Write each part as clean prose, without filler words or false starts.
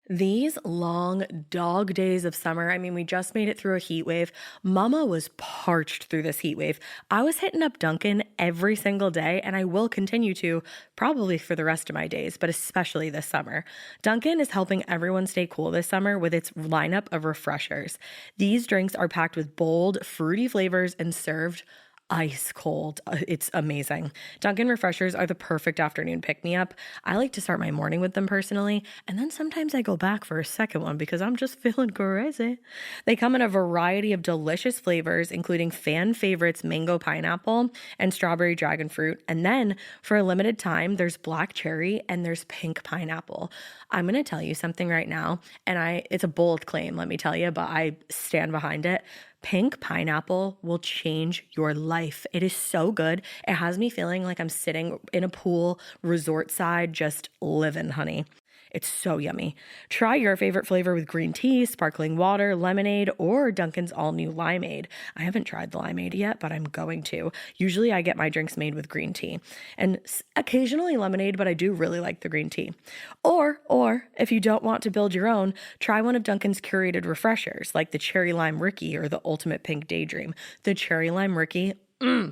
These long dog days of summer, I mean, we just made it through a heat wave. Mama was parched through this heat wave. I was hitting up Dunkin' every single day, and I will continue to probably for the rest of my days, but especially this summer. Dunkin' is helping everyone stay cool this summer with its lineup of refreshers. These drinks are packed with bold, fruity flavors and served ice cold. It's amazing. Dunkin' refreshers are the perfect afternoon pick-me-up. I like to start my morning with them personally, and then sometimes I go back for a second one because I'm just feeling crazy. They come in a variety of delicious flavors, including fan favorites mango pineapple and strawberry dragon fruit. And then for a limited time, there's black cherry and there's pink pineapple. I'm going to tell you something right now, and it's a bold claim, let me tell you, but I stand behind it. Pink pineapple will change your life. It is so good. It has me feeling like I'm sitting in a pool, resort side, just living, honey. It's so yummy. Try your favorite flavor with green tea, sparkling water, lemonade, or Dunkin's all-new limeade. I haven't tried the limeade yet, but I'm going to. Usually I get my drinks made with green tea and occasionally lemonade, but I do really like the green tea. Or if you don't want to build your own, try one of Dunkin's curated refreshers like the Cherry Lime Ricky or the Ultimate Pink Daydream. The Cherry Lime Ricky,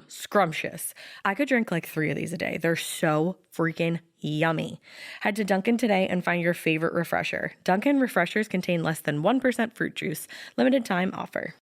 scrumptious. I could drink like 3 of these a day. They're so freaking yummy. Head to Dunkin' today and find your favorite refresher. Dunkin' refreshers contain less than 1% fruit juice. Limited time offer.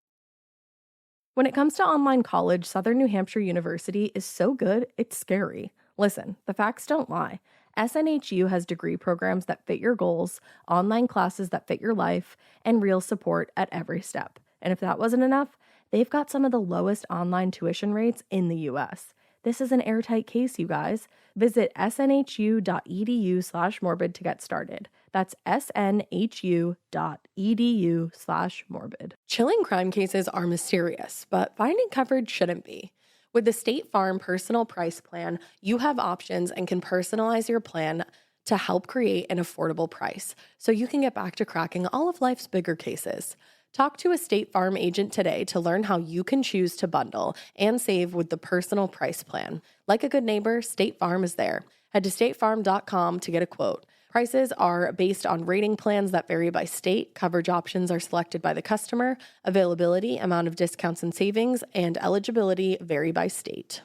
When it comes to online college, Southern New Hampshire University is so good, it's scary. Listen, the facts don't lie. SNHU has degree programs that fit your goals, online classes that fit your life, and real support at every step. And if that wasn't enough, they've got some of the lowest online tuition rates in the U.S. This is an airtight case, you guys. Visit snhu.edu/morbid to get started. That's snhu.edu/morbid. Chilling crime cases are mysterious, but finding coverage shouldn't be. With the State Farm Personal Price Plan, you have options and can personalize your plan to help create an affordable price so you can get back to cracking all of life's bigger cases. Talk to a State Farm agent today to learn how you can choose to bundle and save with the Personal Price Plan. Like a good neighbor, State Farm is there. Head to statefarm.com to get a quote. Prices are based on rating plans that vary by state. Coverage options are selected by the customer. Availability, amount of discounts and savings, and eligibility vary by state.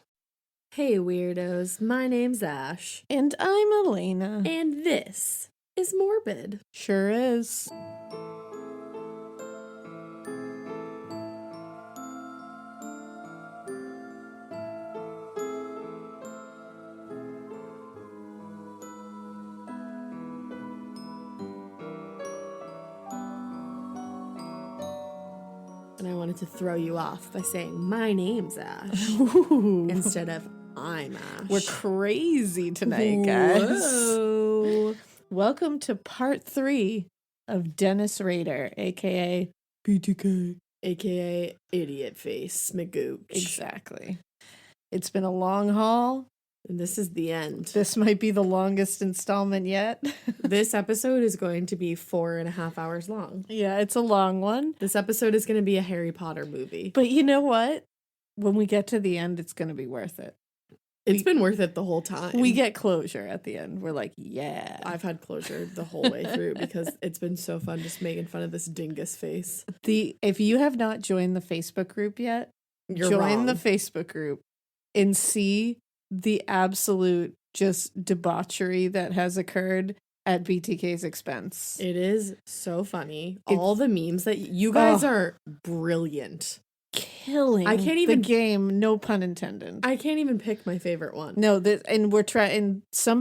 Hey weirdos, my name's Ash. And I'm Alaina. And this is Morbid. Sure is. And I wanted to throw you off by saying, my name's Ash, instead of I'm Ash. We're crazy tonight, guys. Whoa. Welcome to part 3 of Dennis Rader, a.k.a. BTK. AKA Idiot Face McGooch. Exactly. It's been a long haul. And this is the end. This might be the longest installment yet. This episode is going to be 4.5 hours long. Yeah, it's a long one. This episode is going to be a Harry Potter movie. But you know what? When we get to the end, it's going to be worth it. It's been worth it the whole time. We get closure at the end. We're like, yeah. I've had closure the whole way through because it's been so fun just making fun of this dingus face. If you have not joined the Facebook group yet, You're join wrong. the Facebook group and see the absolute just debauchery that has occurred at BTK's expense. It is so funny. All the memes that you guys are brilliant. Killing I can't even the game, no pun intended. I can't even pick my favorite one. No, and we're trying. Some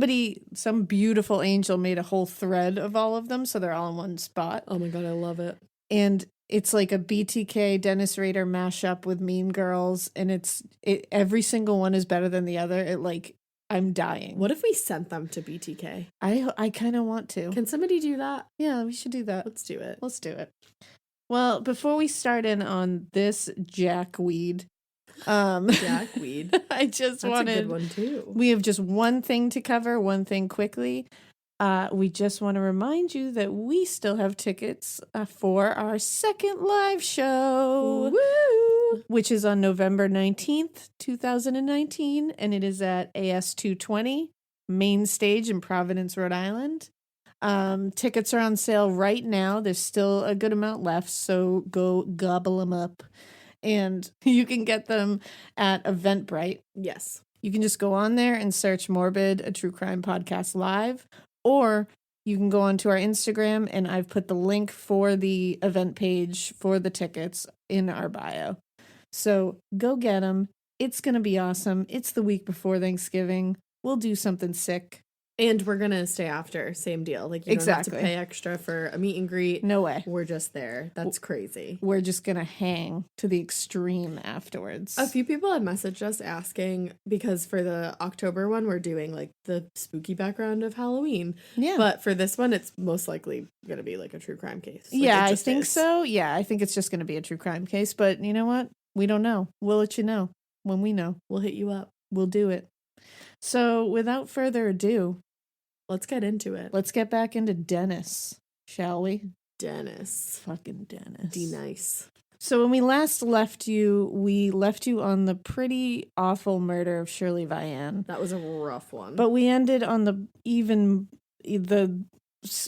beautiful angel made a whole thread of all of them, so they're all in one spot. Oh my god, I love it. And it's like a BTK Dennis Rader mashup with Mean Girls, and every single one is better than the other. I'm dying. What if we sent them to BTK? I kind of want to. Can somebody do that? Yeah, we should do that. Let's do it. Let's do it. Well, before we start in on this jackweed, Jackweed. I just That's wanted. a good one too. We have just one thing to cover, one thing quickly. We just want to remind you that we still have tickets for our second live show, Woo! which is on November 19th, 2019, and it is at AS 220 Main Stage in Providence, Rhode Island. Tickets are on sale right now. There's still a good amount left, so go gobble them up. And you can get them at Eventbrite. Yes. You can just go on there and search Morbid, a true crime podcast live, or you can go onto our Instagram, and I've put the link for the event page for the tickets in our bio. So go get them. It's going to be awesome. It's the week before Thanksgiving. We'll do something sick. And we're going to stay after. Same deal. Like, you don't have to pay extra for a meet and greet. No way. We're just there. That's crazy. We're just going to hang to the extreme afterwards. A few people had messaged us asking, because for the October one, we're doing like the spooky background of Halloween. Yeah. But for this one, it's most likely going to be like a true crime case. Like, yeah, I think so. Yeah, I think it's just going to be a true crime case. But you know what? We don't know. We'll let you know when we know. We'll hit you up. We'll do it. So without further ado, let's get into it. Let's get back into Dennis, shall we? Dennis. Fucking Dennis. D-nice. So when we last left you, we left you on the pretty awful murder of Shirley Vian. That was a rough one. But we ended on the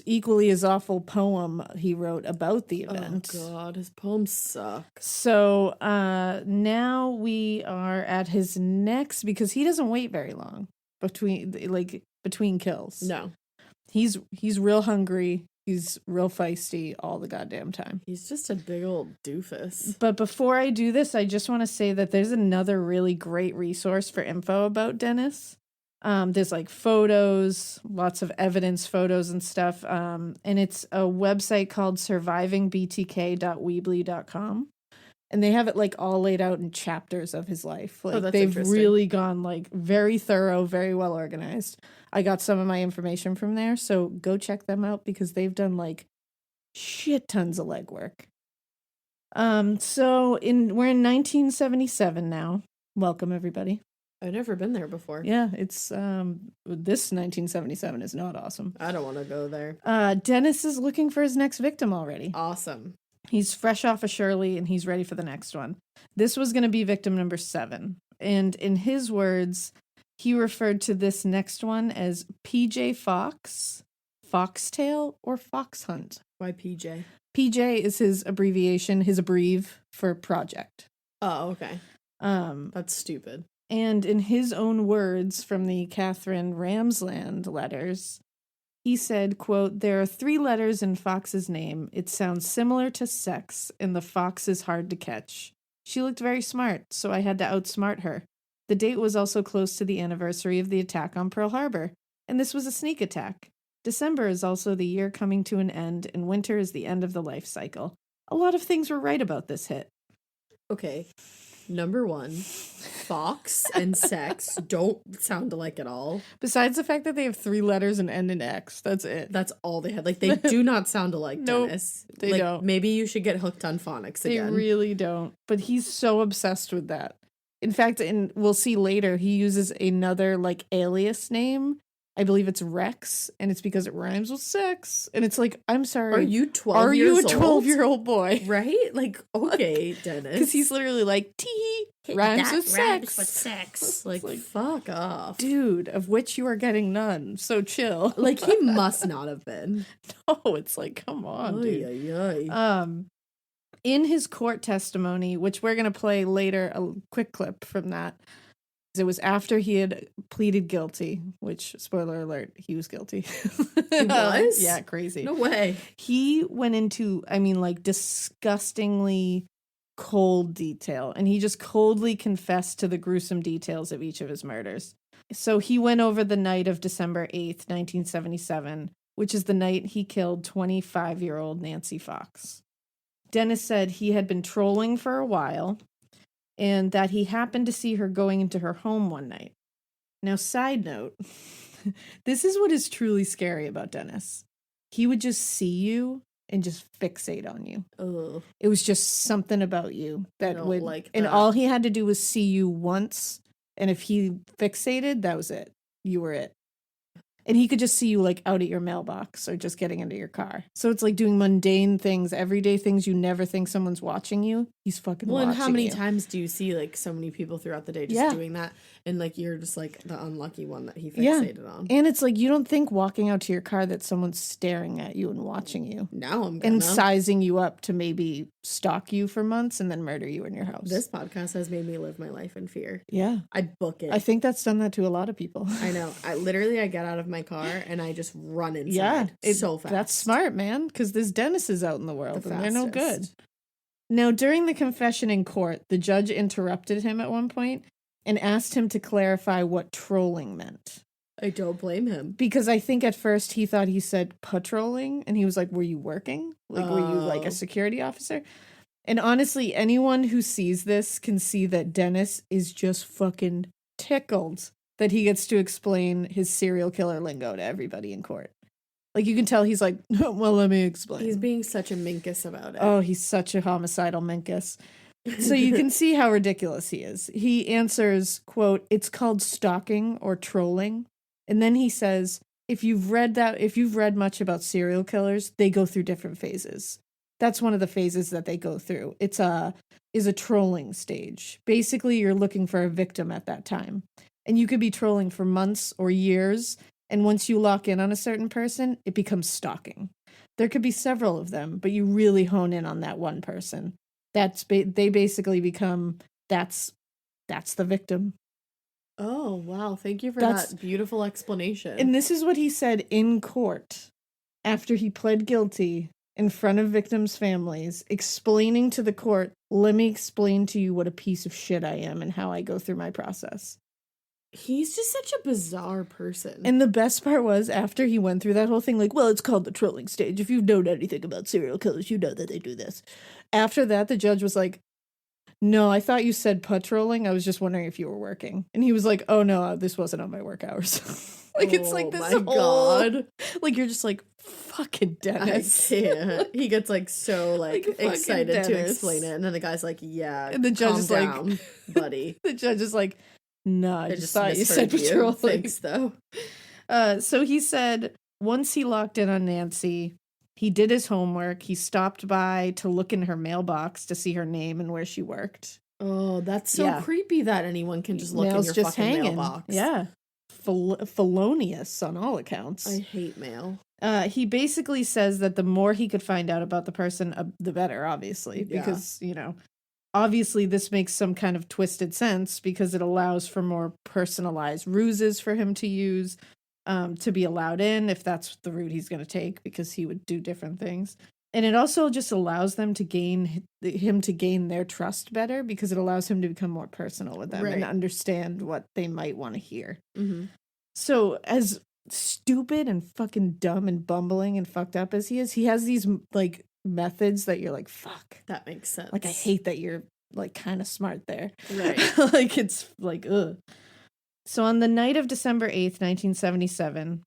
equally as awful poem he wrote about the event. Oh God, his poems suck. So now we are at his next, because he doesn't wait very long between kills. No. He's real hungry. He's real feisty all the goddamn time. He's just a big old doofus. But before I do this, I just want to say that there's another really great resource for info about Dennis. There's like photos, lots of evidence photos and stuff. And it's a website called survivingbtk.weebly.com. And they have it like all laid out in chapters of his life. Like that's they've really gone like very thorough, very well organized. I got some of my information from there, so go check them out because they've done like shit tons of legwork. So we're in 1977 now. Welcome everybody. I've never been there before. Yeah, it's this 1977 is not awesome. I don't want to go there. Dennis is looking for his next victim already. Awesome. He's fresh off of Shirley and he's ready for the next one. This was going to be victim number 7. And in his words, he referred to this next one as PJ Fox, Foxtail, or Fox Hunt. Why PJ? PJ is his abbreviation, his abbrev for project. Oh, okay. That's stupid. And in his own words from the Catherine Ramsland letters, he said, quote, "There are 3 letters in Fox's name. It sounds similar to sex, and the fox is hard to catch. She looked very smart, so I had to outsmart her. The date was also close to the anniversary of the attack on Pearl Harbor, and this was a sneak attack. December is also the year coming to an end, and winter is the end of the life cycle. A lot of things were right about this hit." Okay. Number 1, fox and sex don't sound alike at all. Besides the fact that they have 3 letters and end in X, that's it. That's all they had. Like, they do not sound alike, Nope, Dennis. they like, don't. Maybe you should get hooked on phonics again. They really don't. But he's so obsessed with that. In fact, and we'll see later, he uses another like alias name. I believe it's Rex, and it's because it rhymes with sex. And it's like, I'm sorry. Are you 12 years old? Are you a 12-year-old boy? Right? Like, okay, Dennis. Because he's literally like, T rhymes with sex. With sex. Like, fuck off. Dude, of which you are getting none. So chill. Like, he must not have been. No, it's like, come on, dude. Oy, oy. In his court testimony, which we're going to play later, a quick clip from that. It was after he had pleaded guilty, which, spoiler alert, he was guilty. He was? Yeah, crazy. No way. He went into, like disgustingly cold detail, and he just coldly confessed to the gruesome details of each of his murders. So he went over the night of December 8th, 1977, which is the night he killed 25-year-old Nancy Fox. Dennis said he had been trolling for a while, and that he happened to see her going into her home one night. Now, side note, this is what is truly scary about Dennis. He would just see you and just fixate on you. Ugh. It was just something about you that would, like that. And all he had to do was see you once, and if he fixated, that was it. You were it. And he could just see you like out at your mailbox or just getting into your car. So it's like doing mundane things, everyday things you never think someone's watching you. He's fucking Well, watching and how many you. times do you see like so many people throughout the day just doing that, and like you're just like the unlucky one that he fixated on. And it's like you don't think walking out to your car that someone's staring at you and watching you. Now I'm gonna. And sizing you up to maybe stalk you for months and then murder you in your house. This podcast has made me live my life in fear. Yeah. I'd book it. I think that's done that to a lot of people. I know. I get out of my car and I just run inside. Yeah. So fast. That's smart, man, because there's Dennises out in the world and they're no good. fastest. Now, during the confession in court, the judge interrupted him at one point and asked him to clarify what trolling meant. I don't blame him. Because I think at first he thought he said patrolling, and he was like, were you working? Like, were you like a security officer? And honestly, anyone who sees this can see that Dennis is just fucking tickled that he gets to explain his serial killer lingo to everybody in court. Like, you can tell he's like, well, let me explain. He's being such a minkus about it. Oh, he's such a homicidal minkus. So you can see how ridiculous he is. He answers, quote, it's called stalking or trolling. And then he says, if you've read much about serial killers, they go through different phases. That's one of the phases that they go through. It's a trolling stage. Basically, you're looking for a victim at that time. And you could be trolling for months or years. And once you lock in on a certain person, it becomes stalking. There could be several of them, but you really hone in on that one person. They basically become, that's the victim. Oh, wow. Thank you for that beautiful explanation. And this is what he said in court after he pled guilty in front of victims' families, explaining to the court, let me explain to you what a piece of shit I am and how I go through my process. He's just such a bizarre person. And the best part was, after he went through that whole thing, like, well, it's called the trolling stage. If you've known anything about serial killers, you know that they do this. After that, the judge was like, no, I thought you said patrolling. I was just wondering if you were working. And he was like, oh, no, this wasn't on my work hours. Like, it's like this my God. Like, you're just like, fucking Dennis. I can't. He gets like so like excited Dennis. to explain it. And then the guy's like, yeah, And the judge is down, like, buddy. The judge is like, no, I just thought you said misheard patrolling. Thanks, though. So he said once he locked in on Nancy, he did his homework. He stopped by to look in her mailbox to see her name and where she worked. Oh, that's so creepy that anyone can just look in your just fucking mailbox. Yeah. Felonious on all accounts. I hate mail. He basically says that the more he could find out about the person, the better, obviously. Because, obviously this makes some kind of twisted sense because it allows for more personalized ruses for him to use, to be allowed in if that's the route he's going to take, because he would do different things. And it also just allows them to gain their trust better, because it allows him to become more personal with them and understand what they might want to hear. Mm-hmm. So as stupid and fucking dumb and bumbling and fucked up as he has these like methods that you're like, fuck. That makes sense. Like, I hate that you're like kind of smart there. Right. Like, it's like, ugh. So on the night of December 8th, 1977,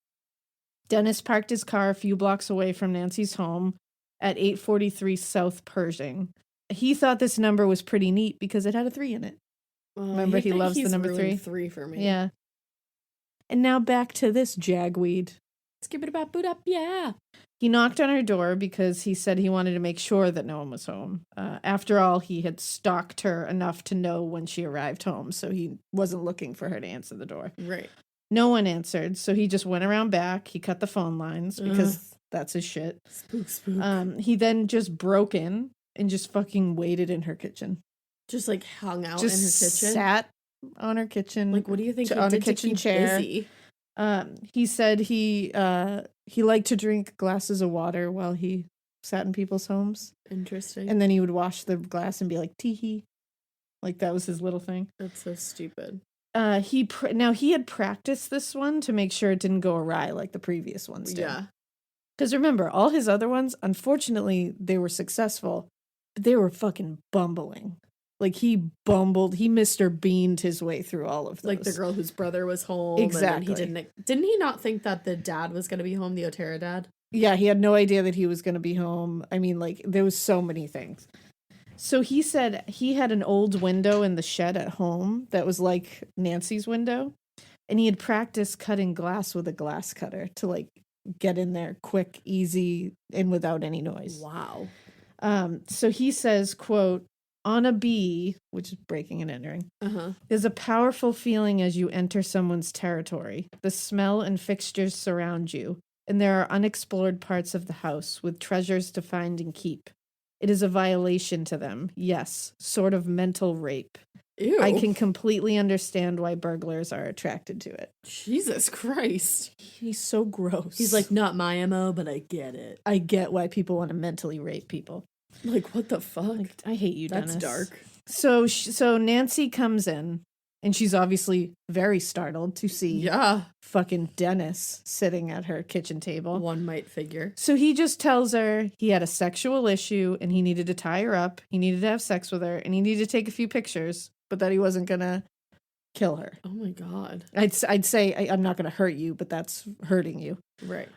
Dennis parked his car a few blocks away from Nancy's home at 843 South Pershing. He thought this number was pretty neat because it had a 3 in it. Remember, he loves the number 3? 3 for me. Yeah. And now back to this jagweed. Skip it about boot up, yeah. He knocked on her door because he said he wanted to make sure that no one was home. After all, he had stalked her enough to know when she arrived home, so he wasn't looking for her to answer the door. Right. No one answered, so he just went around back. He cut the phone lines because that's his shit. Spook. He then just broke in and just fucking waited in her kitchen. Just like hung out Just in her kitchen? sat on her kitchen. Like, what do you think he on a did kitchen to keep chair. busy? He said he liked to drink glasses of water while he sat in people's homes. Interesting. And then he would wash the glass and be like, tee-hee. Like, that was his little thing. That's so stupid. Now, he had practiced this one to make sure it didn't go awry like the previous ones did. Yeah. Because remember, all his other ones, unfortunately, they were successful, but they were fucking bumbling. Like, he Mr. Beaned his way through all of those. Like the girl whose brother was home. Exactly. And then didn't he not think that the dad was going to be home, the Otero dad? Yeah, he had no idea that he was going to be home. I mean, like, there was so many things. So he said he had an old window in the shed at home that was like Nancy's window. And he had practiced cutting glass with a glass cutter to like get in there quick, easy, and without any noise. Wow. So he says, quote, on a bee, which is breaking and entering, there's a powerful feeling as you enter someone's territory. The smell and fixtures surround you, and there are unexplored parts of the house with treasures to find and keep. It is a violation to them. Yes, sort of mental rape. Ew. I can completely understand why burglars are attracted to it. Jesus Christ. He's so gross. He's like, not my MO, but I get it. I get why people want to mentally rape people. Like, what the fuck? Like, I hate you, Dennis. That's dark. So Nancy comes in, and she's obviously very startled to see fucking Dennis sitting at her kitchen table. One might figure. So he just tells her he had a sexual issue, and he needed to tie her up, he needed to have sex with her, and he needed to take a few pictures, but that he wasn't gonna kill her. Oh my God. I'd say I'm not gonna hurt you, but that's hurting you. Right.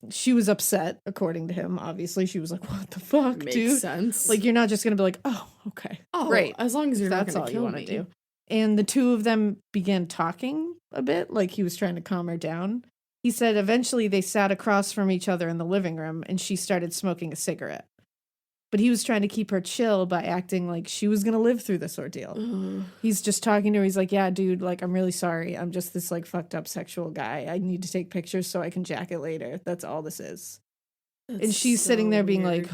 She was upset, according to him. Obviously, she was like, "What the fuck, Makes dude?" sense. Like, you're not just gonna be like, "Oh, okay, great." As long as you're that's not all gonna you kill want to me. do." And the two of them began talking a bit, like he was trying to calm her down. He said eventually they sat across from each other in the living room, and she started smoking a cigarette. But he was trying to keep her chill by acting like she was going to live through this ordeal. He's just talking to her. He's like, yeah, dude, like, I'm really sorry. I'm just this, like, fucked up sexual guy. I need to take pictures so I can jack it later. That's all this is. And she's sitting there being like,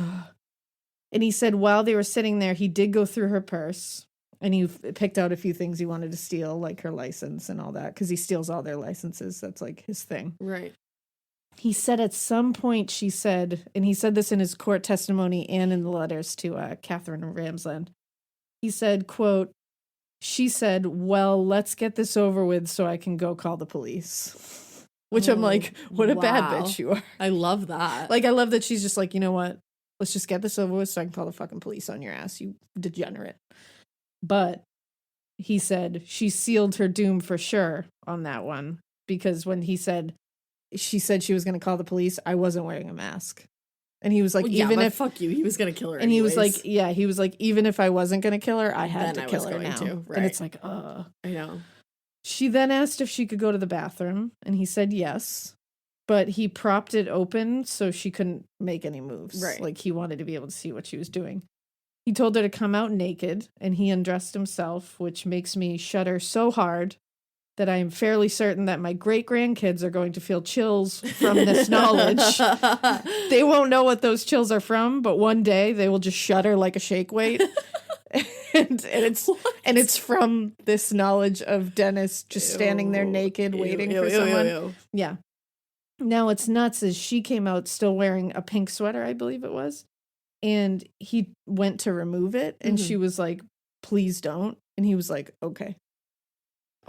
and he said while they were sitting there, he did go through her purse and he picked out a few things he wanted to steal, like her license and all that, because he steals all their licenses. That's, like, his thing. Right. He said at some point, she said, and he said this in his court testimony and in the letters to Catherine Ramsland. He said, quote, she said, well, let's get this over with so I can go call the police. Which I'm like, what a bad bitch you are. I love that. Like, I love that she's just like, you know what? Let's just get this over with so I can call the fucking police on your ass, you degenerate. But he said she sealed her doom for sure on that one. Because when she said she was going to call the police, I wasn't wearing a mask. And he was like, even if fuck you, he was going to kill her. And anyways. he was like, even if I wasn't going to kill her, I had to kill her now. Right. And it's like, I know. She then asked if she could go to the bathroom, and he said yes. But he propped it open so she couldn't make any moves. Right. Like, he wanted to be able to see what she was doing. He told her to come out naked, and he undressed himself, which makes me shudder so hard that I am fairly certain that my great-grandkids are going to feel chills from this knowledge. They won't know what those chills are from, but one day they will just shudder like a shake weight. and it's from this knowledge of Dennis just standing there naked waiting for someone. Yeah. Now it's nuts as she came out still wearing a pink sweater, I believe it was. And he went to remove it and she was like, please don't. And he was like, okay.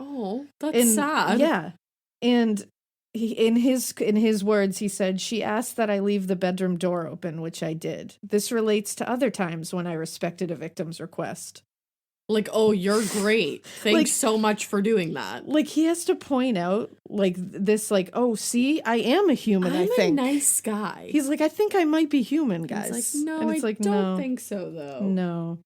Oh, that's sad. Yeah. And he, in his words, he said, she asked that I leave the bedroom door open, which I did. This relates to other times when I respected a victim's request. Like, oh, you're great. Thanks so much for doing that. Like, he has to point out, like, this, like, oh, see, I am a human, I think. I'm a nice guy. He's like, I think I might be human, guys. He's like, no, and it's I like, don't think so, though. No.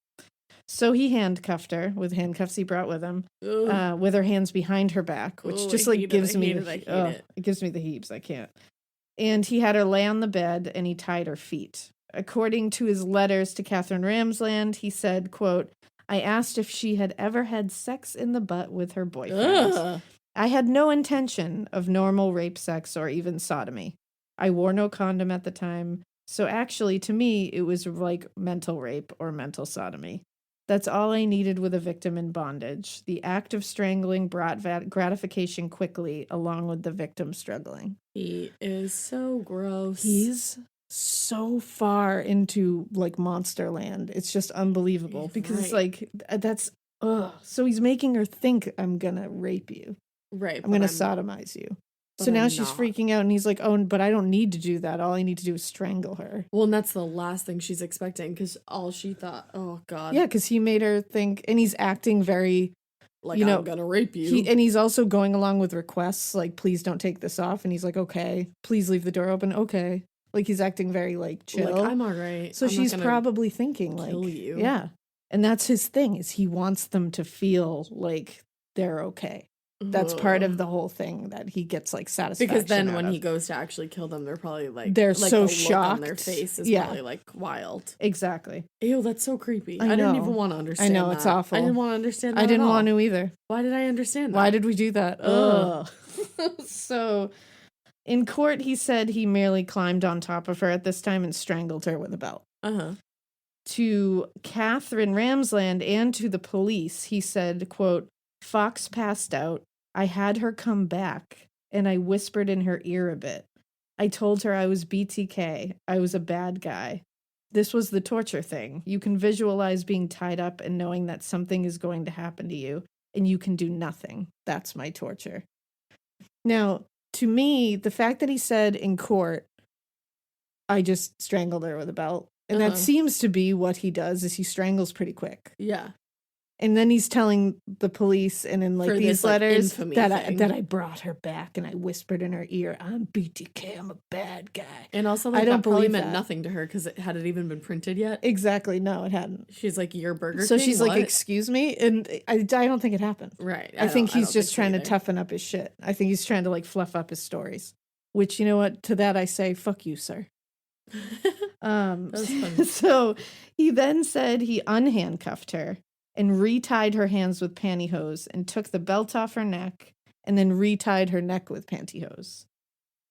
So he handcuffed her with handcuffs he brought with him, with her hands behind her back, which just like gives me it gives me the heaves. I can't. And he had her lay on the bed and he tied her feet. According to his letters to Catherine Ramsland, he said, quote, I asked if she had ever had sex in the butt with her boyfriend. I had no intention of normal rape sex or even sodomy. I wore no condom at the time. So actually, to me, it was like mental rape or mental sodomy. That's all I needed with a victim in bondage. The act of strangling brought gratification quickly, along with the victim struggling. He is so gross. He's so far into, like, monster land. It's just unbelievable. Because it's like, that's, So he's making her think I'm gonna rape you. Right. I'm gonna sodomize you. So now she's freaking out and he's like, oh, but I don't need to do that. All I need to do is strangle her. Well, and that's the last thing she's expecting because all she thought, oh, God. Yeah, because he made her think, and he's acting very, like, I'm going to rape you. And he's also going along with requests, like, please don't take this off. And he's like, okay, please leave the door open. Okay. Like, he's acting very, like, chill. Like, I'm all right. So she's probably thinking, like, kill you. Yeah. And that's his thing, is he wants them to feel like they're okay. That's part of the whole thing that he gets like satisfaction Because then out when of. he goes to actually kill them, they're probably like They're like so the look shocked. on their face is Yeah. probably like wild. Exactly. Ew, that's so creepy. I I didn't know. even want to understand. I know, it's that. awful. I didn't want to understand that. I didn't at all. want to either. Why did I understand that? Why did we do that? Ugh. So in court, he said he merely climbed on top of her at this time and strangled her with a belt. To Catherine Ramsland and to the police, he said, quote, Fox passed out. I had her come back, and I whispered in her ear a bit. I told her I was BTK. I was a bad guy. This was the torture thing. You can visualize being tied up and knowing that something is going to happen to you, and you can do nothing. That's my torture. Now, to me, the fact that he said in court, I just strangled her with a belt, and that seems to be what he does, is he strangles pretty quick. Yeah. And then he's telling the police and in like For these this, letters infamy that thing. I brought her back and I whispered in her ear, I'm BTK, I'm a bad guy. And also, like, I don't that probably believe meant that. nothing to her because had it even been printed yet? Exactly. No, it hadn't. She's like, your Burger So King? she's What? like, excuse me? And I don't think it happened. Right. I think he's don't just so trying to either. toughen up his shit. I think he's trying to like fluff up his stories. Which, you know what? To that I say, fuck you, sir. was funny. So he then said he unhandcuffed her and retied her hands with pantyhose and took the belt off her neck and then retied her neck with pantyhose.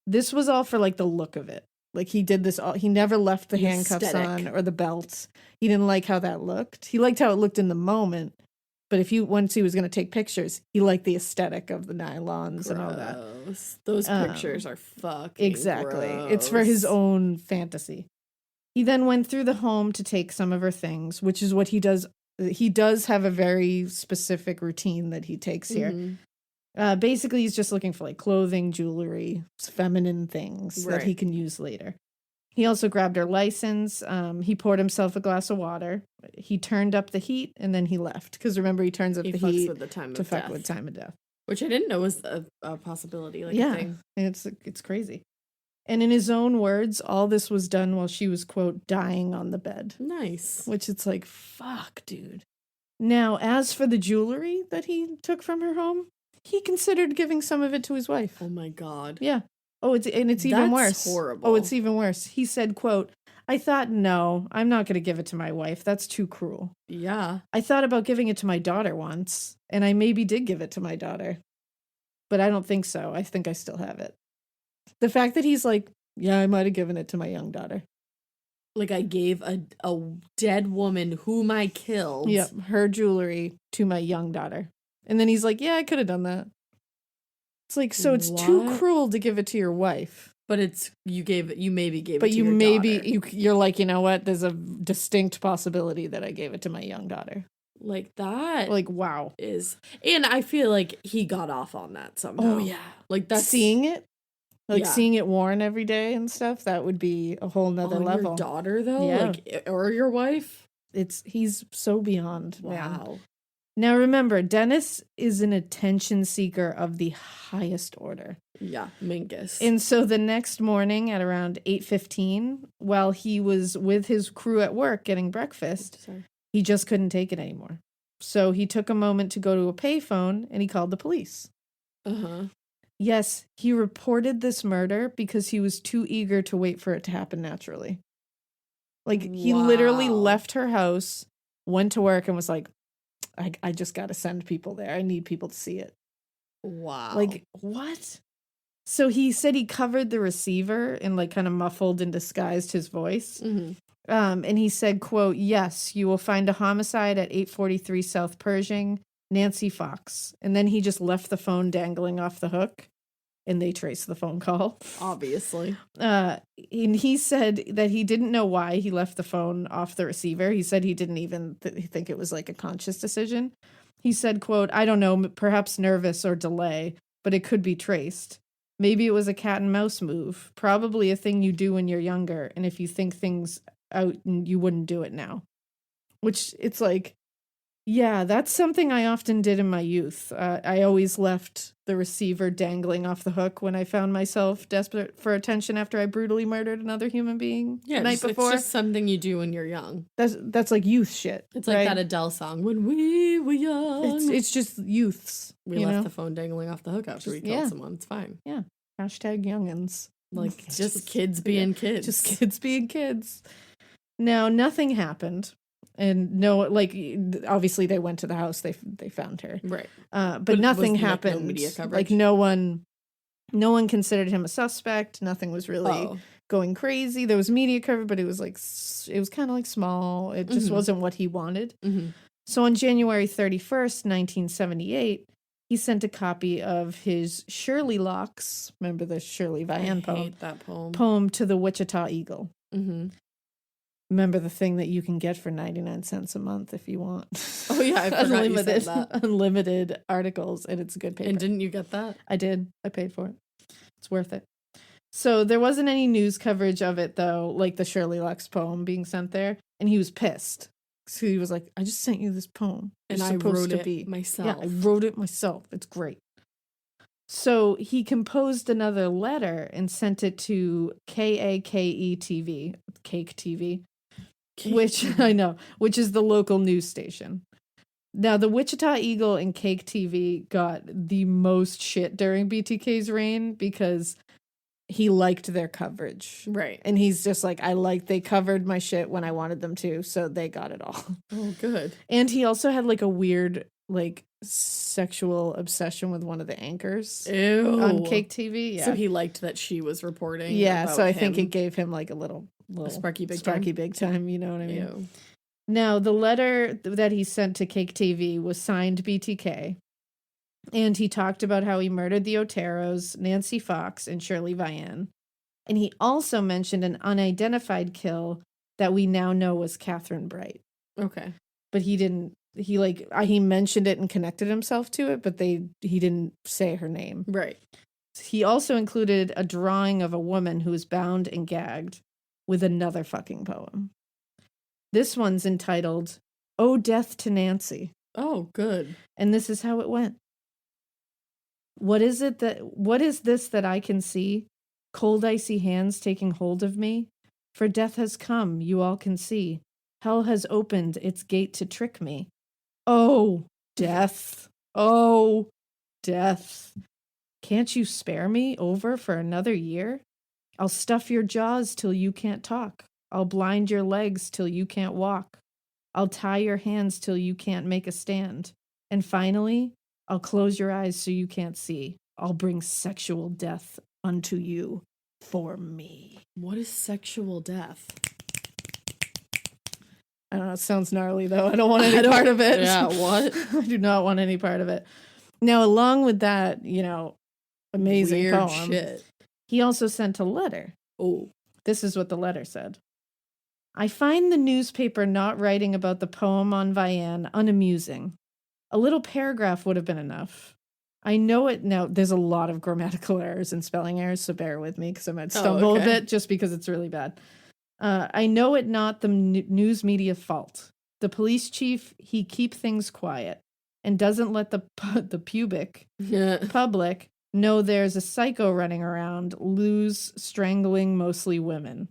This was all for like the look of it. Like he did this all, he never left the handcuffs aesthetic. on or the belts. He didn't like how that looked. He liked how it looked in the moment, but once he was going to take pictures, he liked the aesthetic of the nylons and all that. Gross. Those pictures are fucking Exactly. gross. It's for his own fantasy. He then went through the home to take some of her things, which is what he does. He does have a very specific routine that he takes here. Basically, he's just looking for like clothing, jewelry, feminine things that he can use later. He also grabbed her license. He poured himself a glass of water. He turned up the heat and then he left. Because remember, he turns up the heat with the time to of fuck death. with time of death. Which I didn't know was a possibility. Like a thing. It's crazy. And in his own words, all this was done while she was, quote, dying on the bed. Nice. Which it's like, fuck, dude. Now, as for the jewelry that he took from her home, he considered giving some of it to his wife. Oh my God. Yeah. Oh, it's even That's worse. horrible. Oh, it's even worse. He said, quote, I thought, no, I'm not going to give it to my wife. That's too cruel. Yeah. I thought about giving it to my daughter once, and I maybe did give it to my daughter. But I don't think so. I think I still have it. The fact that he's like, yeah, I might have given it to my young daughter. Like I gave a dead woman whom I killed. Yep, her jewelry to my young daughter. And then he's like, yeah, I could have done that. It's like, so it's too What? cruel to give it to your wife. But you maybe gave it But to you your maybe, daughter. you're like, you know what? There's a distinct possibility that I gave it to my young daughter. Like that. Like, wow. And I feel like he got off on that somehow. Oh, yeah. Like that's Seeing it? Like Yeah. seeing it worn every day and stuff, that would be a whole nother on level. your daughter though? Yeah. Like or your wife? He's so beyond, man. Wow. Now remember, Dennis is an attention seeker of the highest order. Yeah, Minkus. And so the next morning at around 8:15, while he was with his crew at work getting breakfast, he just couldn't take it anymore. So he took a moment to go to a payphone and he called the police. Uh-huh. Yes, he reported this murder because he was too eager to wait for it to happen naturally. Like, he literally Wow. left her house, went to work, and was like, I just got to send people there. I need people to see it. Wow. Like, what? So he said he covered the receiver and, like, kind of muffled and disguised his voice. Mm-hmm. And he said, quote, yes, you will find a homicide at 843 South Pershing, Nancy Fox. And then he just left the phone dangling off the hook. And they traced the phone call. Obviously. And he said that he didn't know why he left the phone off the receiver. He said he didn't even think it was like a conscious decision. He said, quote, I don't know, perhaps nervous or delay, but it could be traced. Maybe it was a cat and mouse move. Probably a thing you do when you're younger. And if you think things out, you wouldn't do it now. Which it's like, Yeah, that's something I often did in my youth. I always left the receiver dangling off the hook when I found myself desperate for attention after I brutally murdered another human being the night before. It's just something you do when you're young. That's like youth shit. It's like right? that Adele song, When We Were Young. It's just youths. We you left know? the phone dangling off the hook after we Just- killed yeah. someone. It's fine. Yeah. Hashtag youngins. Like, It's just kids being kids. Just kids being kids. Now, nothing happened. And no, like, obviously they went to the house. They found her. Right. But nothing was, like, happened. no media coverage? Like, no one considered him a suspect. Nothing was really going crazy. There was media coverage, but it was like, it was kind of like small. It just wasn't what he wanted. Mm-hmm. So on January 31st, 1978, he sent a copy of his Shirley Locks, remember the Shirley Vian I poem, hate that poem to the Wichita Eagle. Mm-hmm. Remember the thing that you can get for 99 cents a month if you want. Oh, yeah, I forgot you said that. Unlimited articles, and it's a good paper. And didn't you get that? I did. I paid for it. It's worth it. So there wasn't any news coverage of it, though, like the Shirley Lux poem being sent there. And he was pissed. So he was like, I just sent you this poem. And I wrote it myself. Yeah, I wrote it myself. It's great. So he composed another letter and sent it to KAKE TV, Cake TV, which I know, which is the local news station. Now, the Wichita Eagle and Cake TV got the most shit during BTK's reign because he liked their coverage. Right. And he's just like, they covered my shit when I wanted them to, so they got it all. Oh, good. And he also had like a weird, like, sexual obsession with one of the anchors. Ew. On Cake TV. Yeah. So he liked that she was reporting. Yeah, about so I him. think it gave him like a little sparky big time, you know what I mean? Ew. Now, the letter that he sent to Cake TV was signed BTK, and he talked about how he murdered the Oteros, Nancy Fox, and Shirley Vian. And he also mentioned an unidentified kill that we now know was Catherine Bright. Okay. But he didn't, he mentioned it and connected himself to it, but he didn't say her name. Right. He also included a drawing of a woman who was bound and gagged with another fucking poem. This one's entitled, Oh, Death to Nancy. Oh, good. And this is how it went. What is this that I can see? Cold icy hands taking hold of me? For death has come, you all can see. Hell has opened its gate to trick me. Oh, death. Oh, death. Can't you spare me over for another year? I'll stuff your jaws till you can't talk. I'll blind your legs till you can't walk. I'll tie your hands till you can't make a stand. And finally, I'll close your eyes so you can't see. I'll bring sexual death unto you for me. What is sexual death? I don't know, it sounds gnarly though. I don't want any part of it. Yeah, what? I do not want any part of it. Now, along with that, amazing Weird poem, shit. he also sent a letter. Oh. This is what the letter said. I find the newspaper not writing about the poem on Vian unamusing. A little paragraph would have been enough. I know it now. There's a lot of grammatical errors and spelling errors, so bear with me because I might stumble a bit just because it's really bad. I know it not the news media fault. The police chief, he keep things quiet and doesn't let the pubic public know there's a psycho running around, loose, strangling mostly women.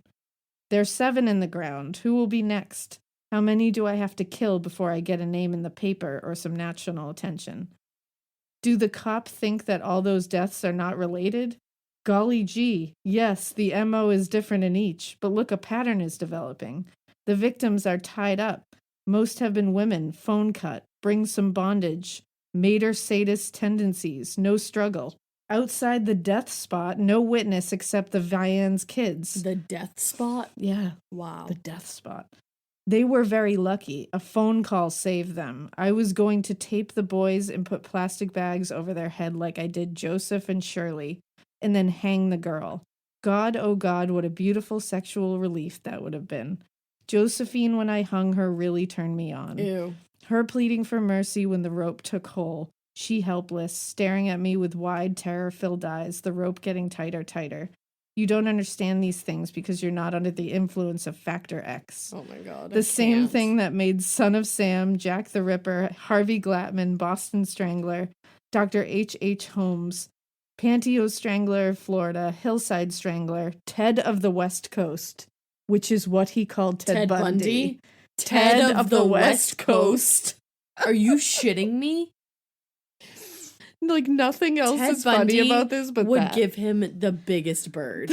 There's 7 in the ground. Who will be next? How many do I have to kill before I get a name in the paper or some national attention? Do the cop think that all those deaths are not related? Golly gee, yes, the MO is different in each, but look, a pattern is developing. The victims are tied up. Most have been women, phone cut, bring some bondage, mater sadist tendencies, no struggle. Outside the death spot, no witness except the Vian's kids. The death spot? Yeah. Wow. The death spot. They were very lucky. A phone call saved them. I was going to tape the boys and put plastic bags over their head like I did Joseph and Shirley, and then hang the girl. God, oh God, what a beautiful sexual relief that would have been. Josephine, when I hung her, really turned me on. Ew. Her pleading for mercy when the rope took hold. She helpless, staring at me with wide, terror-filled eyes, the rope getting tighter. You don't understand these things because you're not under the influence of Factor X. Oh my God. The same thing that made Son of Sam, Jack the Ripper, Harvey Glatman, Boston Strangler, Dr. H.H. Holmes, Pantio Strangler, Florida, Hillside Strangler, Ted of the West Coast, which is what he called Ted Bundy. Ted of the West Coast. Are you shitting me? Like, nothing else Ted is funny Bundy about this, but would that. give him the biggest bird.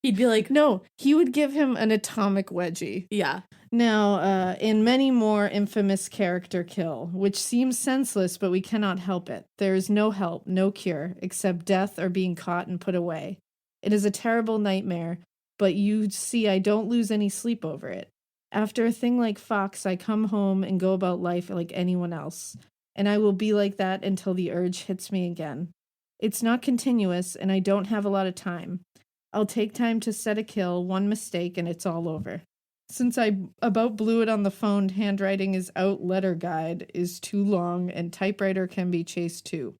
He'd be like, No, he would give him an atomic wedgie. yeah. Now, in many more infamous character kill, which seems senseless, but we cannot help it. There is no help, no cure, except death or being caught and put away. It is a terrible nightmare, but you see, I don't lose any sleep over it. After a thing like Fox, I come home and go about life like anyone else. And I will be like that until the urge hits me again. It's not continuous, and I don't have a lot of time. I'll take time to set a kill, one mistake, and it's all over. Since I about blew it on the phone, handwriting is out, letter guide is too long, and typewriter can be chased too.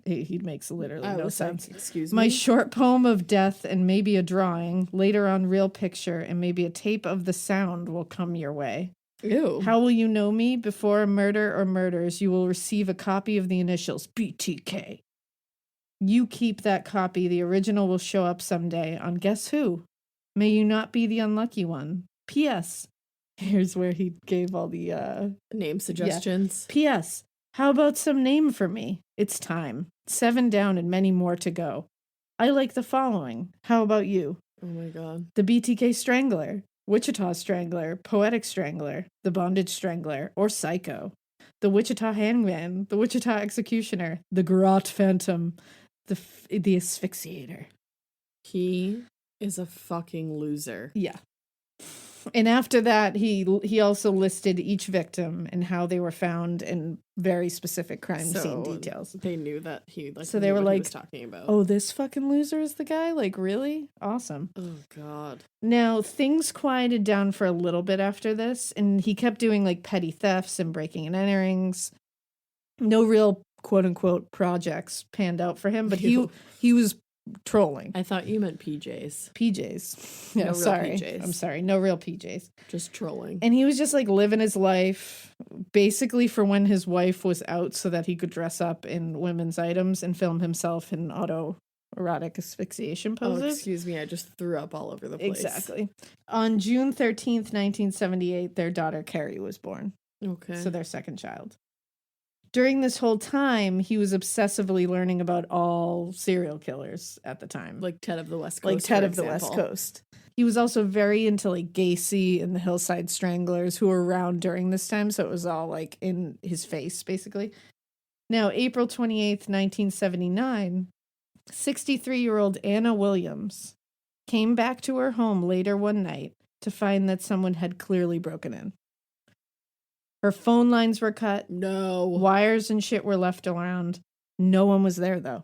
He makes literally no sense. Excuse me. My short poem of death and maybe a drawing, later on real picture, and maybe a tape of the sound will come your way. Ew. How will you know me? Before a murder or murders, you will receive a copy of the initials, BTK. You keep that copy. The original will show up someday on Guess Who? May you not be the unlucky one. P.S. Here's where he gave all the name suggestions. P.S. How about some name for me? It's time. 7 down and many more to go. I like the following. How about you? Oh my God. The BTK Strangler, Wichita Strangler, Poetic Strangler, the Bondage Strangler, or Psycho, the Wichita Hangman, the Wichita Executioner, the Garrote Phantom, the Asphyxiator. He is a fucking loser. Yeah. And after that, he also listed each victim and how they were found and very specific crime scene details. They knew that he so they were what like, he was talking about. Oh, this fucking loser is the guy? Like, really? Awesome. Oh God. Now, things quieted down for a little bit after this, and he kept doing like petty thefts and breaking and enterings. No real quote unquote projects panned out for him, but he was trolling. I thought you meant PJs. PJs. Yeah, No real sorry. PJs. I'm sorry. No real PJs. Just trolling. And he was just like living his life basically for when his wife was out so that he could dress up in women's items and film himself in autoerotic asphyxiation poses. Oh, excuse me. I just threw up all over the place. Exactly. On June 13th, 1978, their daughter Carrie was born. Okay. So their second child. During this whole time, he was obsessively learning about all serial killers at the time. Like Ted of the West Coast. Like Ted of the West Coast. He was also very into like Gacy and the Hillside Stranglers who were around during this time. So it was all like in his face, basically. Now, April 28th, 1979, 63-year-old Anna Williams came back to her home later one night to find that someone had clearly broken in. Her phone lines were cut. No. Wires and shit were left around. No one was there, though.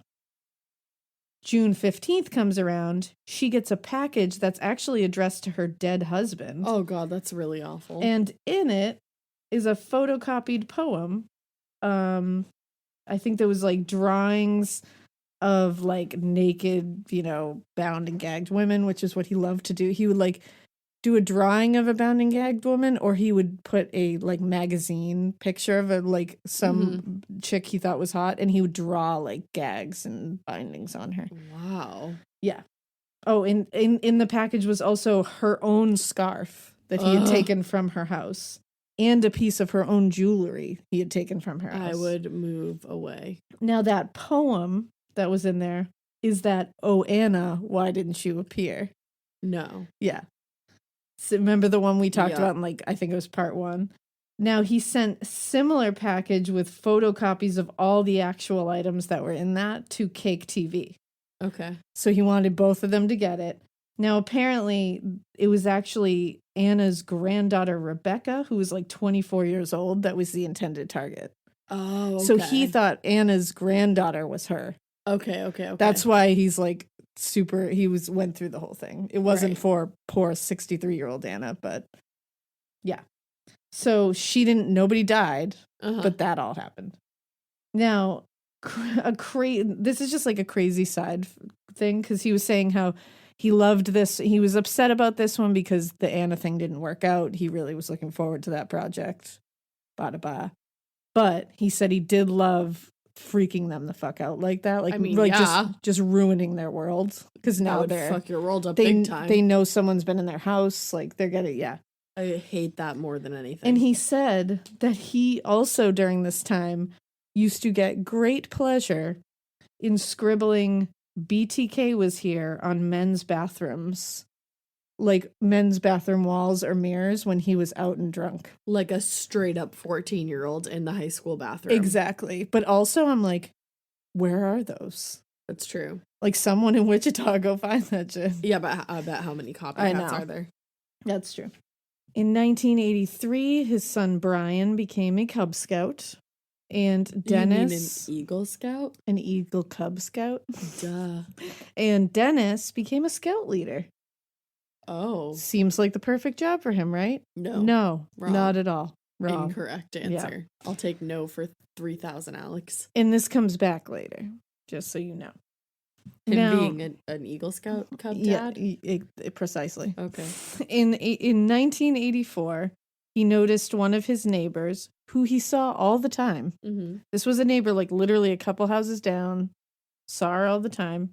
June 15th comes around. She gets a package that's actually addressed to her dead husband. Oh, God, that's really awful. And in it is a photocopied poem. I think there was like drawings of like naked, bound and gagged women, which is what he loved to do. He would like do a drawing of a bound and gagged woman, or he would put a like magazine picture of some chick he thought was hot, and he would draw like gags and bindings on her. Wow. Yeah. Oh, in the package was also her own scarf that he had taken from her house, and a piece of her own jewelry he had taken from her house. I would move away. Now that poem that was in there is that, "Oh, Anna, why didn't you appear?" No. Yeah. So remember the one we talked about in I think it was part 1. Now he sent a similar package with photocopies of all the actual items that were in that to Cake TV. Okay. So he wanted both of them to get it. Now apparently it was actually Anna's granddaughter Rebecca, who was like 24 years old, that was the intended target. Oh, okay. So he thought Anna's granddaughter was her. Okay. That's why he's like went through the whole thing. It wasn't Right. for poor 63-year-old Anna, but yeah. So nobody died, but that all happened. Now, this is just like a crazy side thing because he was saying how he loved this. He was upset about this one because the Anna thing didn't work out. He really was looking forward to that project. Ba-da-ba. But he said he did love freaking them the fuck out like that. Like, I mean, like yeah. just ruining their world. Because That now would they're fuck your world up they, big time. they know someone's been in their house. Like they're gonna, yeah. I hate that more than anything. And he said that he also during this time used to get great pleasure in scribbling BTK was here on men's bathrooms, like men's bathroom walls or mirrors when he was out and drunk. Like a straight up 14-year-old in the high school bathroom. Exactly. But also I'm like, where are those? That's true. Like someone in Wichita go find that shit. Yeah, but I bet how many copycats are there? That's true. In 1983, his son Brian became a Cub Scout. And Dennis... You mean an Eagle Scout? An Eagle Cub Scout. Duh. And Dennis became a scout leader. Oh. Seems like the perfect job for him, right? No, Wrong. not at all. Wrong. Incorrect answer. Yeah. I'll take no for 3,000, Alex. And this comes back later, just so you know. Him being an Eagle Scout Cub dad? Yeah, precisely. Okay. In 1984, he noticed one of his neighbors, who he saw all the time. Mm-hmm. This was a neighbor, like literally a couple houses down, saw her all the time.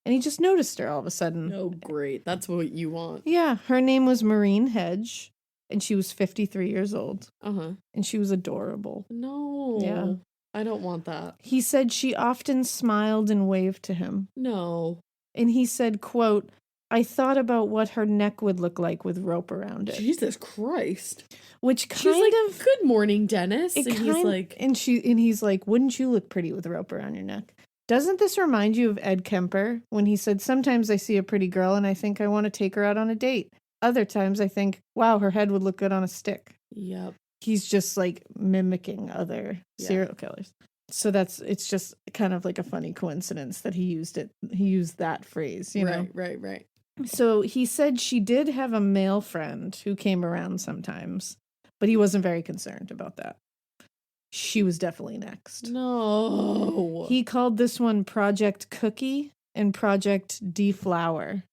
And he just noticed her all of a sudden. Oh, great. That's what you want. Yeah. Her name was Maureen Hedge, and she was 53 years old. Uh-huh. And she was adorable. No. Yeah. I don't want that. He said she often smiled and waved to him. No. And he said, quote, I thought about what her neck would look like with rope around it. Jesus Christ. Which She's kind like, of... good morning, Dennis. And he's like... And he's like, wouldn't you look pretty with rope around your neck? Doesn't this remind you of Ed Kemper when he said, sometimes I see a pretty girl and I think I want to take her out on a date. Other times I think, wow, her head would look good on a stick. Yep. He's just like mimicking other serial killers. So it's just kind of like a funny coincidence that he used that phrase, you know? Right. So he said she did have a male friend who came around sometimes, but he wasn't very concerned about that. She was definitely next. No. He called this one Project Cookie and Project Deflower.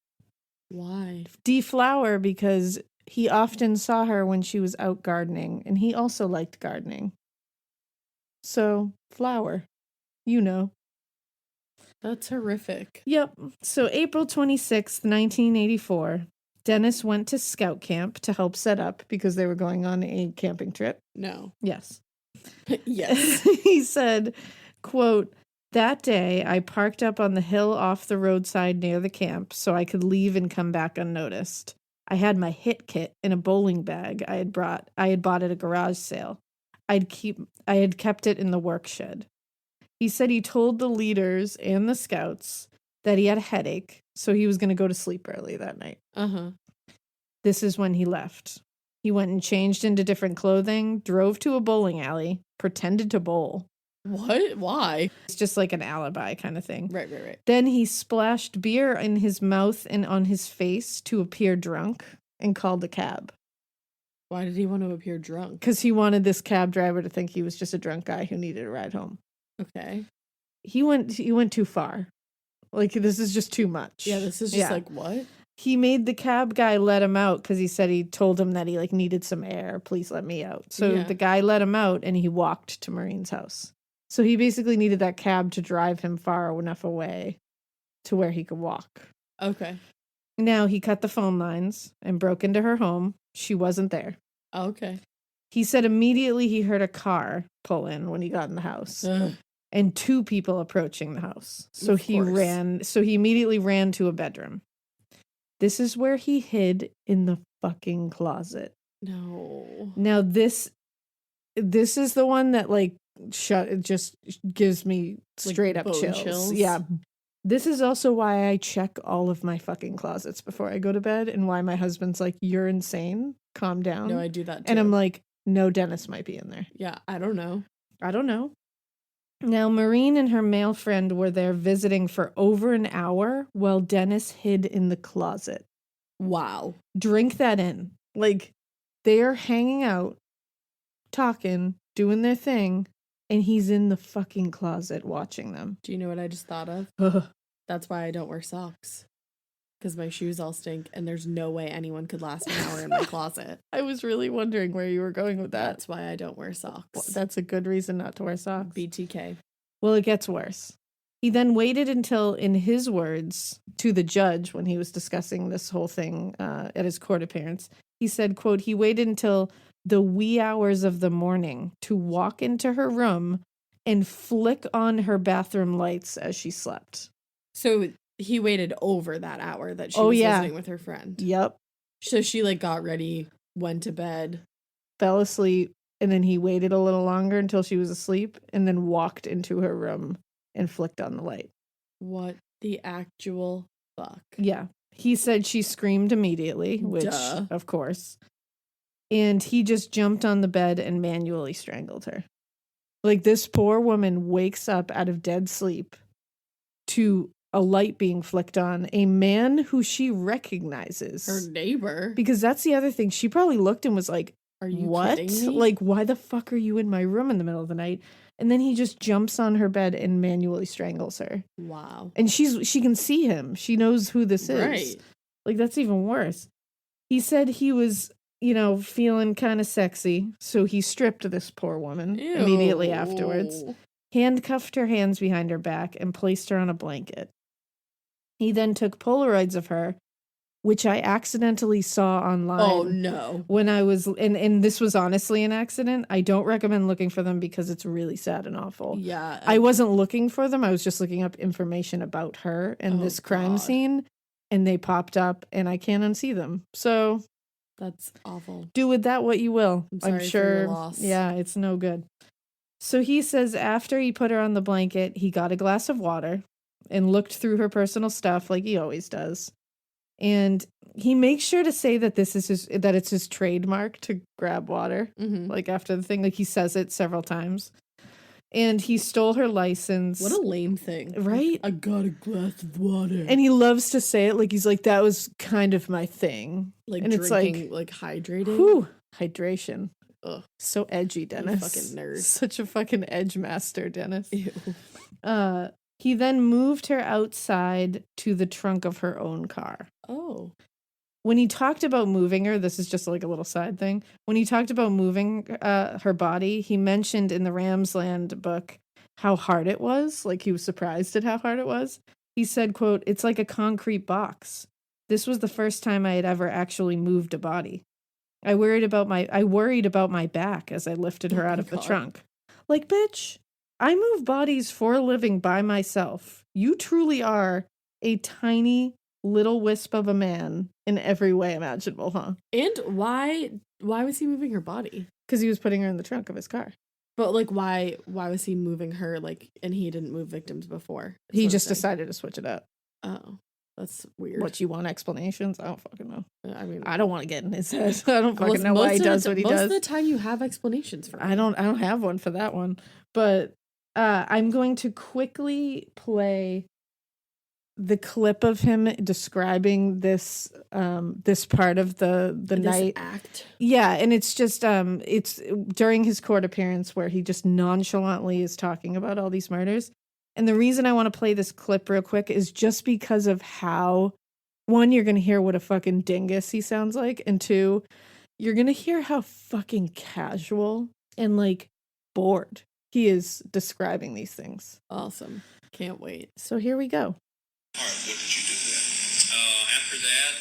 Why? Deflower because he often saw her when she was out gardening, and he also liked gardening. So, flower. You know. That's horrific. Yep. So, April 26th, 1984, Dennis went to scout camp to help set up because they were going on a camping trip. No. Yes. Yes. He said, quote, that day I parked up on the hill off the roadside near the camp so I could leave and come back unnoticed. I had my hit kit in a bowling bag I had bought at a garage sale. I had kept it in the work shed. He said he told the leaders and the scouts that he had a headache, so he was going to go to sleep early that night. Uh-huh. This is when he left. He went and changed into different clothing, drove to a bowling alley, pretended to bowl. What? Why? It's just like an alibi kind of thing. Right. Then he splashed beer in his mouth and on his face to appear drunk and called a cab. Why did he want to appear drunk? Because he wanted this cab driver to think he was just a drunk guy who needed a ride home. Okay. He went too far. Like, this is just too much. Yeah, this is just like, what? He made the cab guy let him out because he said he told him that he like needed some air. Please let me out. So the guy let him out and he walked to Maureen's house. So he basically needed that cab to drive him far enough away to where he could walk. Okay. Now he cut the phone lines and broke into her home. She wasn't there. Okay. He said immediately he heard a car pull in when he got in the house. Ugh. And two people approaching the house. So he immediately ran to a bedroom. This is where he hid in the fucking closet. No. Now this is the one that like it just gives me straight up chills. Yeah. This is also why I check all of my fucking closets before I go to bed and why my husband's like, you're insane. Calm down. No, I do that too. And I'm like, no, Dennis might be in there. Yeah, I don't know. Now, Maureen and her male friend were there visiting for over an hour while Dennis hid in the closet. Wow. Drink that in. Like, they're hanging out, talking, doing their thing, and he's in the fucking closet watching them. Do you know what I just thought of? That's why I don't wear socks. Because my shoes all stink, and there's no way anyone could last an hour in my closet. I was really wondering where you were going with that. That's why I don't wear socks. Well, that's a good reason not to wear socks. BTK. Well, it gets worse. He then waited until, in his words, to the judge when he was discussing this whole thing at his court appearance, he said, quote, he waited until the wee hours of the morning to walk into her room and flick on her bathroom lights as she slept. So he waited over that hour that she was visiting with her friend. Yep. So she like got ready, went to bed, fell asleep, and then he waited a little longer until she was asleep and then walked into her room and flicked on the light. What the actual fuck? Yeah. He said she screamed immediately, which, Duh. of course. And he just jumped on the bed and manually strangled her. Like, this poor woman wakes up out of dead sleep to a light being flicked on, a man who she recognizes. Her neighbor. Because that's the other thing. She probably looked and was like, are you what? kidding me? Like, why the fuck are you in my room in the middle of the night? And then he just jumps on her bed and manually strangles her. Wow. And she can see him. She knows who this is. Right. Like, that's even worse. He said he was, feeling kind of sexy. So he stripped this poor woman immediately afterwards, handcuffed her hands behind her back, and placed her on a blanket. He then took Polaroids of her, which I accidentally saw online. Oh, no. When I was, and this was honestly an accident. I don't recommend looking for them because it's really sad and awful. Yeah. I wasn't looking for them. I was just looking up information about her and this crime scene, and they popped up, and I can't unsee them. So that's awful. do with that what you will. I'm sorry sure. for your loss. Yeah, it's no good. So he says after he put her on the blanket, he got a glass of water and looked through her personal stuff like he always does. And he makes sure to say that it's his trademark to grab water, like after the thing, like he says it several times. And he stole her license. What a lame thing. Right? I got a glass of water. And he loves to say it like he's like, that was kind of my thing. Like and drinking, it's like hydrating. Whew, hydration. Ugh. So edgy, Dennis. You fucking nerd. Such a fucking edge master, Dennis. Ew. He then moved her outside to the trunk of her own car. Oh. When he talked about moving her, this is just like a little side thing. When he talked about moving her body, he mentioned in the Ramsland book how hard it was. Like he was surprised at how hard it was. He said, quote, "It's like a concrete box. This was the first time I had ever actually moved a body. I worried about my back as I lifted her out of the trunk. Like, bitch, I move bodies for a living by myself. You truly are a tiny little wisp of a man in every way imaginable, huh?" And why was he moving her body? Because he was putting her in the trunk of his car. But like why was he moving her like and he didn't move victims before? He just decided to switch it up. Oh. That's weird. What, you want explanations? I don't fucking know. I mean, I don't want to get in his head. I don't fucking know why he does what he does. Most of the time you have explanations for me. I don't have one for that one. But I'm going to quickly play the clip of him describing this part of the night act. Yeah, and it's just it's during his court appearance where he just nonchalantly is talking about all these murders. And the reason I want to play this clip real quick is just because of how, one, you're going to hear what a fucking dingus he sounds like, and two, you're going to hear how fucking casual and like bored he is describing these things. Awesome. Can't wait. So here we go. What did you do then? After that,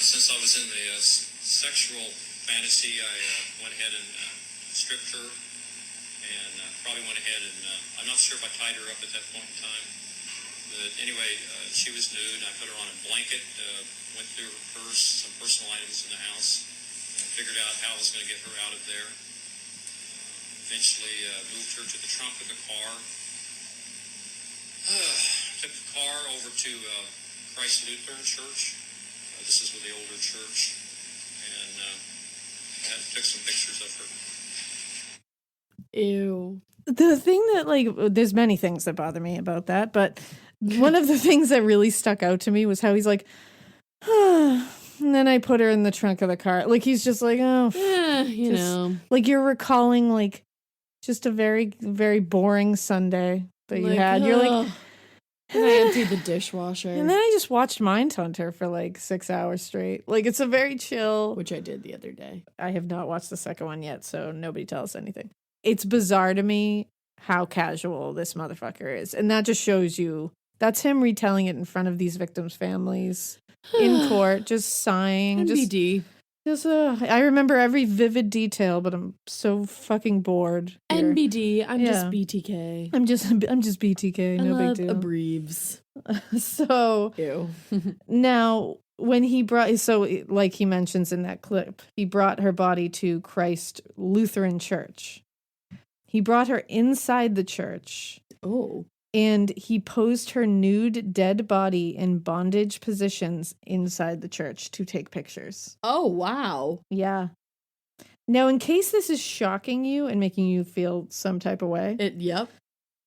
since I was in the sexual fantasy, I went ahead and stripped her, and probably went ahead and I'm not sure if I tied her up at that point in time. But anyway, she was nude. I put her on a blanket, went through her purse, some personal items in the house, figured out how I was going to get her out of there. Eventually moved her to the trunk of the car. Took the car over to Christ Lutheran Church. This is with the older church. And took some pictures of her. Ew. The thing that, like, there's many things that bother me about that, but one of the things that really stuck out to me was how he's like, and then I put her in the trunk of the car. Like, he's just like, oh, you know. Like, you're recalling, like, just a very, very boring Sunday that you like, had. You're like, And I emptied the dishwasher. And then I just watched Mindhunter for like 6 hours straight. Like, it's a very chill. Which I did the other day. I have not watched the second one yet, so nobody tell us anything. It's bizarre to me how casual this motherfucker is. And that just shows you, that's him retelling it in front of these victims' families in court, just sighing. NBD. I remember every vivid detail, but I'm so fucking bored here. NBD. I'm just Yeah. BTK. I'm just BTK. No big deal. Abreeves. So Ew. now, when he brought, so like he mentions in that clip, he brought her body to Christ Lutheran Church. He brought her inside the church. Oh. And he posed her nude dead body in bondage positions inside the church to take pictures. Oh, wow. Yeah. Now, in case this is shocking you and making you feel some type of way, Yep.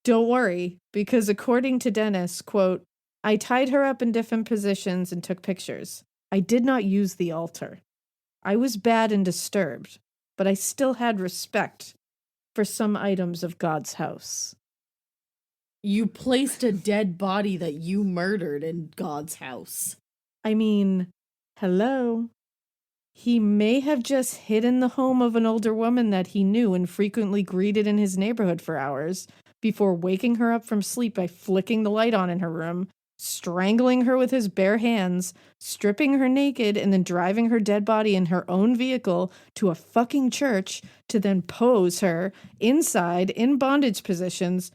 don't worry, because according to Dennis, quote, I tied her up in different positions and took pictures. I did not use the altar. I was bad and disturbed, but I still had respect for some items of God's house. You placed a dead body that you murdered in God's house. I mean, hello? He may have just hidden the home of an older woman that he knew and frequently greeted in his neighborhood for hours before waking her up from sleep by flicking the light on in her room, strangling her with his bare hands, stripping her naked, and then driving her dead body in her own vehicle to a fucking church to then pose her inside in bondage positions.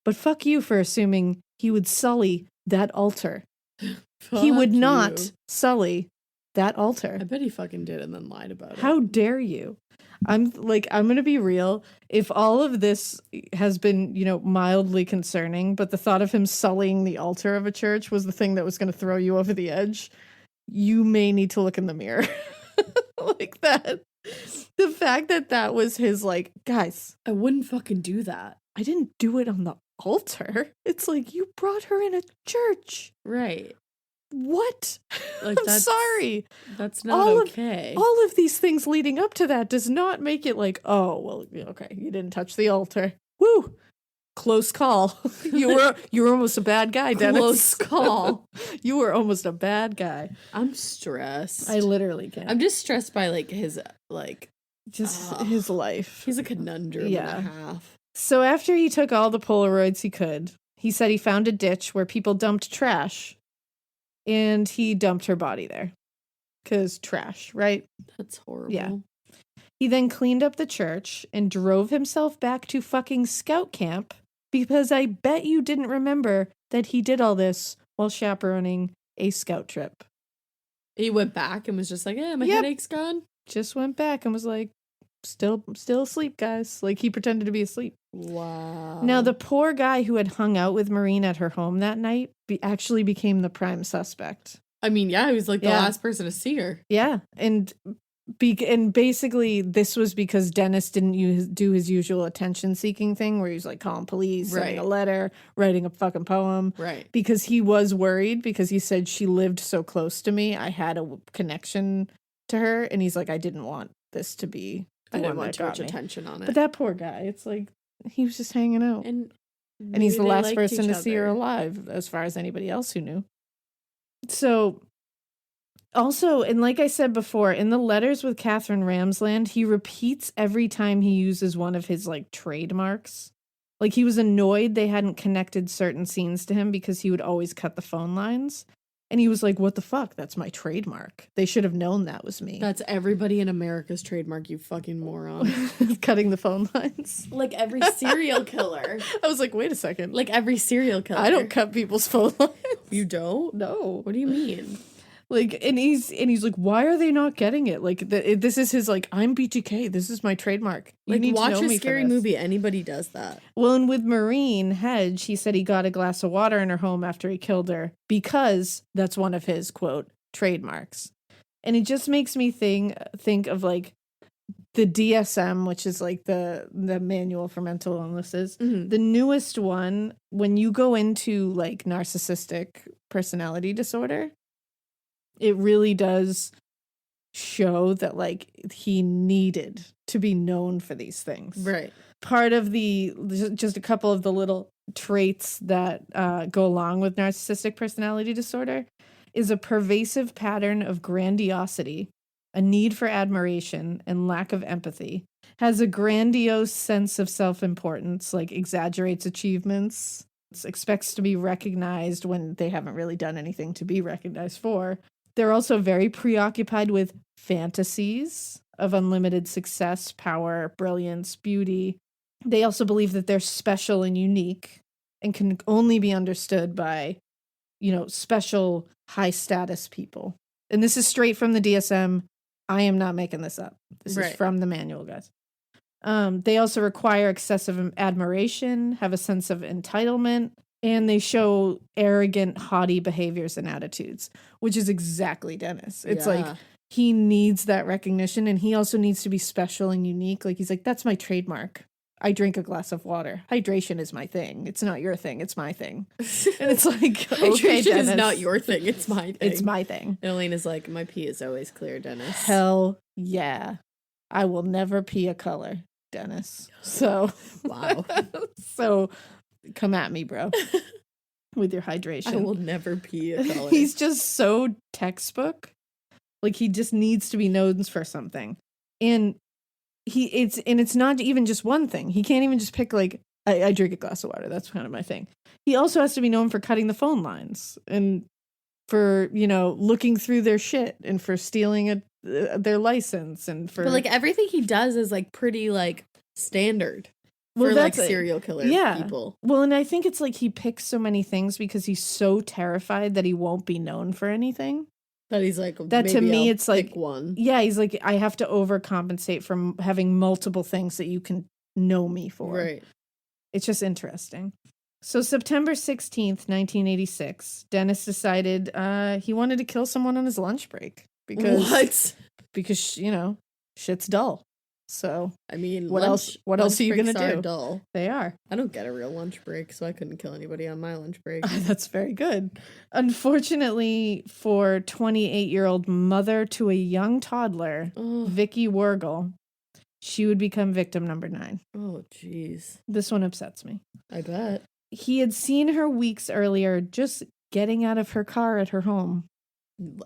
But fuck you for assuming he would sully that altar. He would Fuck not you. sully that altar. I bet he fucking did and then lied about it. How dare you? I'm going to be real. If all of this has been, mildly concerning, but the thought of him sullying the altar of a church was the thing that was going to throw you over the edge, you may need to look in the mirror. Like that. The fact that was his, guys, I wouldn't fucking do that. I didn't do it on the altar. It's like, you brought her in a church. Right. What? Like, I'm sorry. That's not okay. All of these things leading up to that does not make it like, oh, well, okay, you didn't touch the altar. Woo! Close call. You were almost a bad guy, Dennis. Close call. You were almost a bad guy. I'm stressed. I literally can't. I'm just stressed by his his life. He's a conundrum and a half. So after he took all the Polaroids he could, he said he found a ditch where people dumped trash. And he dumped her body there. 'Cause trash, right? That's horrible. Yeah. He then cleaned up the church and drove himself back to fucking scout camp because I bet you didn't remember that he did all this while chaperoning a scout trip. He went back and was just like, my headache's gone. Just went back and was like, still asleep, guys. Like, he pretended to be asleep. Wow. Now, the poor guy who had hung out with Maureen at her home that night actually became the prime suspect. I mean, yeah, he was like the last person to see her. Yeah, and basically this was because Dennis didn't do his usual attention-seeking thing where he's like calling police, sending a letter, writing a fucking poem. Right. Because he was worried because he said she lived so close to me. I had a connection to her, and he's like, I didn't want this to be the I didn't one want that too much got me. attention on it. But that poor guy, it's like he was just hanging out. And he's the maybe they last liked person each to see her other. alive, as far as anybody else who knew. So, also, and like I said before, in the letters with Catherine Ramsland, he repeats every time he uses one of his, trademarks. Like, he was annoyed they hadn't connected certain scenes to him because he would always cut the phone lines. And he was like, what the fuck? That's my trademark. They should have known that was me. That's everybody in America's trademark, you fucking moron. Cutting the phone lines. Like every serial killer. I was like, wait a second. Like every serial killer. I don't cut people's phone lines. You don't? No. What do you mean? Like, and he's like, why are they not getting it? Like, this is his, I'm BTK. This is my trademark. You need watch to know a me for scary this. movie. Anybody does that. Well, and with Maureen Hedge, he said he got a glass of water in her home after he killed her because that's one of his, quote, trademarks. And it just makes me think of, the DSM, which is, the manual for mental illnesses. Mm-hmm. The newest one, when you go into, narcissistic personality disorder, it really does show that he needed to be known for these things. Right. Part of just a couple of the little traits that go along with narcissistic personality disorder is a pervasive pattern of grandiosity, a need for admiration, and lack of empathy. Has a grandiose sense of self-importance, like exaggerates achievements, expects to be recognized when they haven't really done anything to be recognized for. They're also very preoccupied with fantasies of unlimited success, power, brilliance, beauty. They also believe that they're special and unique and can only be understood by, special high status people. And this is straight from the DSM. I am not making this up. This is from the manual, guys. They also require excessive admiration, have a sense of entitlement, and they show arrogant, haughty behaviors and attitudes, which is exactly Dennis. It's like he needs that recognition, and he also needs to be special and unique. Like, he's like, that's my trademark. I drink a glass of water. Hydration is my thing. It's not your thing. It's my thing. And it's like, okay, Hydration Dennis, is not your thing. It's my thing. It's my thing. And Alaina's like, my pee is always clear, Dennis. Hell yeah. I will never pee a color, Dennis. So, wow. So come at me, bro, with your hydration. I will never pee a color. He's just so textbook. Like, he just needs to be known for something. And it's not even just one thing. He can't even just pick, like, I drink a glass of water. That's kind of my thing. He also has to be known for cutting the phone lines and for, looking through their shit and for stealing their license and for... But, like, everything he does is, like, pretty, like, standard for, like, serial killer people. Well, and I think it's like he picks so many things because he's so terrified that he won't be known for anything. That he's like, that to me, it's like one. Yeah, he's like, I have to overcompensate from having multiple things that you can know me for. Right. It's just interesting. So September 16th, 1986, Dennis decided he wanted to kill someone on his lunch break. Because shit's dull. So, I mean, what else are you going to do? Dull. They are. I don't get a real lunch break, so I couldn't kill anybody on my lunch break. That's very good. Unfortunately for 28-year-old mother to a young toddler, Vicky Wergel, she would become victim number 9. Oh, jeez. This one upsets me. I bet. He had seen her weeks earlier just getting out of her car at her home.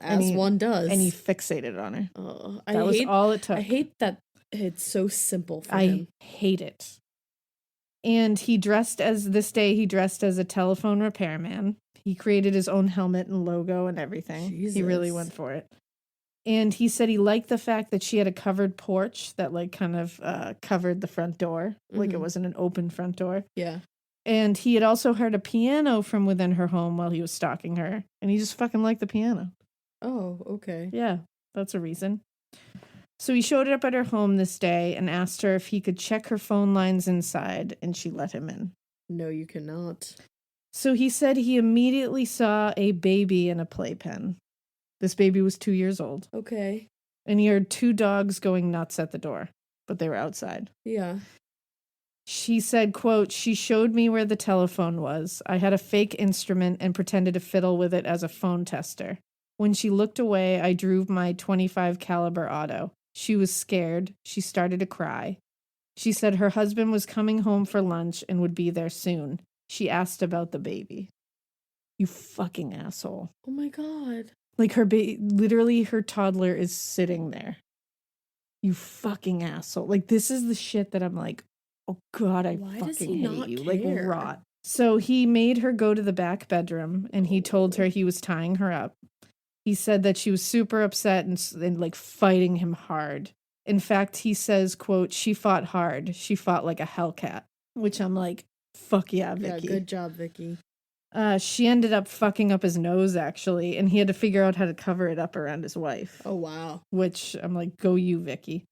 As one does. And he fixated on her. Oh, that was all it took. I hate that it's so simple for him. I hate it. And he dressed as a telephone repairman. He created his own helmet and logo and everything. Jesus. He really went for it. And he said he liked the fact that she had a covered porch that like kind of covered the front door. Like it wasn't an open front door. Yeah. And he had also heard a piano from within her home while he was stalking her. And he just fucking liked the piano. Oh, okay. Yeah, that's a reason. So he showed up at her home this day and asked her if he could check her phone lines inside, and she let him in. No, you cannot. So he said he immediately saw a baby in a playpen. This baby was 2 years old. Okay. And he heard 2 dogs going nuts at the door, but they were outside. Yeah. She said, quote, she showed me where the telephone was. I had a fake instrument and pretended to fiddle with it as a phone tester. When she looked away, I drew my .25 caliber auto. She was scared. She started to cry. She said her husband was coming home for lunch and would be there soon. She asked about the baby. You fucking asshole. Oh my God. Like literally her toddler is sitting there. You fucking asshole. Like, this is the shit that I'm like, oh God, I fucking hate you. Like, rot. So he made her go to the back bedroom and he told her he was tying her up. He said that she was super upset and like fighting him hard. In fact, he says, quote, she fought hard. She fought like a hellcat, which I'm like, fuck yeah, Vicky. Yeah, good job, Vicky. She ended up fucking up his nose, actually, and he had to figure out how to cover it up around his wife. Oh, wow. Which I'm like, go you, Vicky.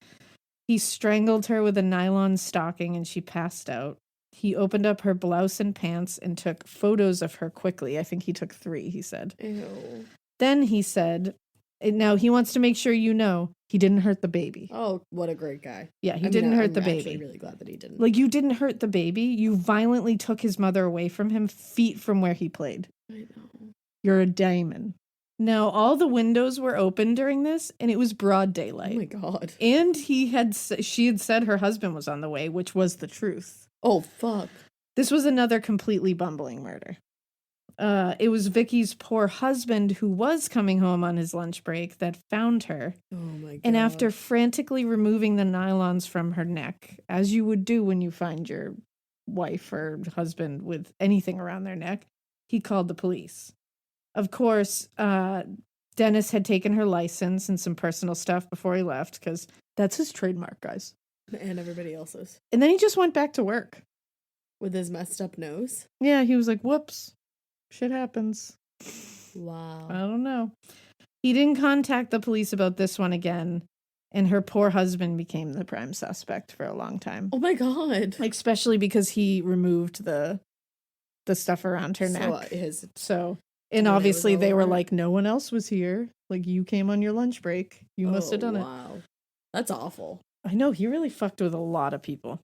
He strangled her with a nylon stocking and she passed out. He opened up her blouse and pants and took photos of her quickly. I think he took 3, he said. Ew. Then he said, now he wants to make sure you know he didn't hurt the baby. Oh, what a great guy. Yeah, he didn't hurt the baby. I'm really glad that he didn't. Like, you didn't hurt the baby. You violently took his mother away from him, feet from where he played. I know. You're a diamond. Now, all the windows were open during this, and it was broad daylight. Oh my God. And she had said her husband was on the way, which was the truth. Oh, fuck. This was another completely bumbling murder. It was Vicky's poor husband who was coming home on his lunch break that found her. Oh my god. And after frantically removing the nylons from her neck, as you would do when you find your wife or husband with anything around their neck, he called the police. Of course, Dennis had taken her license and some personal stuff before he left, because that's his trademark, guys. And everybody else's. And then he just went back to work. With his messed up nose? Yeah, he was like, whoops, shit happens. Wow. I don't know. He didn't contact the police about this one again, and her poor husband became the prime suspect for a long time. Oh my god. Especially because he removed the stuff around her neck. So, and when it obviously was they were over? like, no one else was here. Like, you came on your lunch break. You must have done it. Wow. That's awful. I know, he really fucked with a lot of people.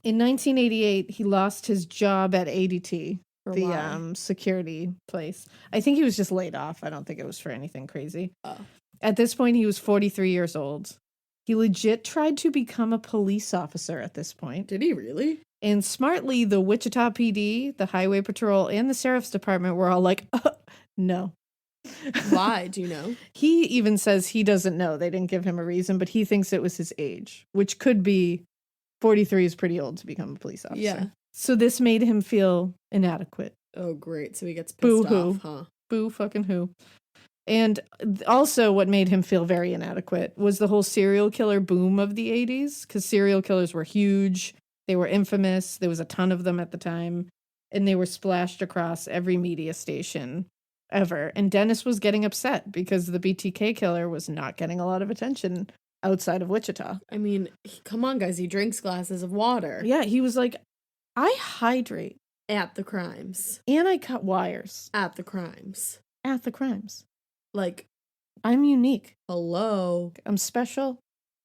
In 1988, he lost his job at ADT, For the why? security place. I think he was just laid off. I don't think it was for anything crazy. Oh. At this point, he was 43 years old. He legit tried to become a police officer at this point. Did he really? And smartly, the Wichita PD, the Highway Patrol, and the Sheriff's Department were all like, no. Why? Do you know? He even says he doesn't know. They didn't give him a reason, but he thinks it was his age, which could be 43 is pretty old to become a police officer. Yeah. So this made him feel inadequate. Oh, great. So he gets pissed Boo-hoo. off, huh? Boo fucking who. And also what made him feel very inadequate was the whole serial killer boom of the 80s, because serial killers were huge. They were infamous. There was a ton of them at the time, and they were splashed across every media station ever. And Dennis was getting upset because the BTK killer was not getting a lot of attention outside of Wichita. I mean, come on, guys. He drinks glasses of water. Yeah, he was like, I hydrate At the crimes. and I cut wires At the crimes. at the crimes. Like, I'm unique. hello. I'm special.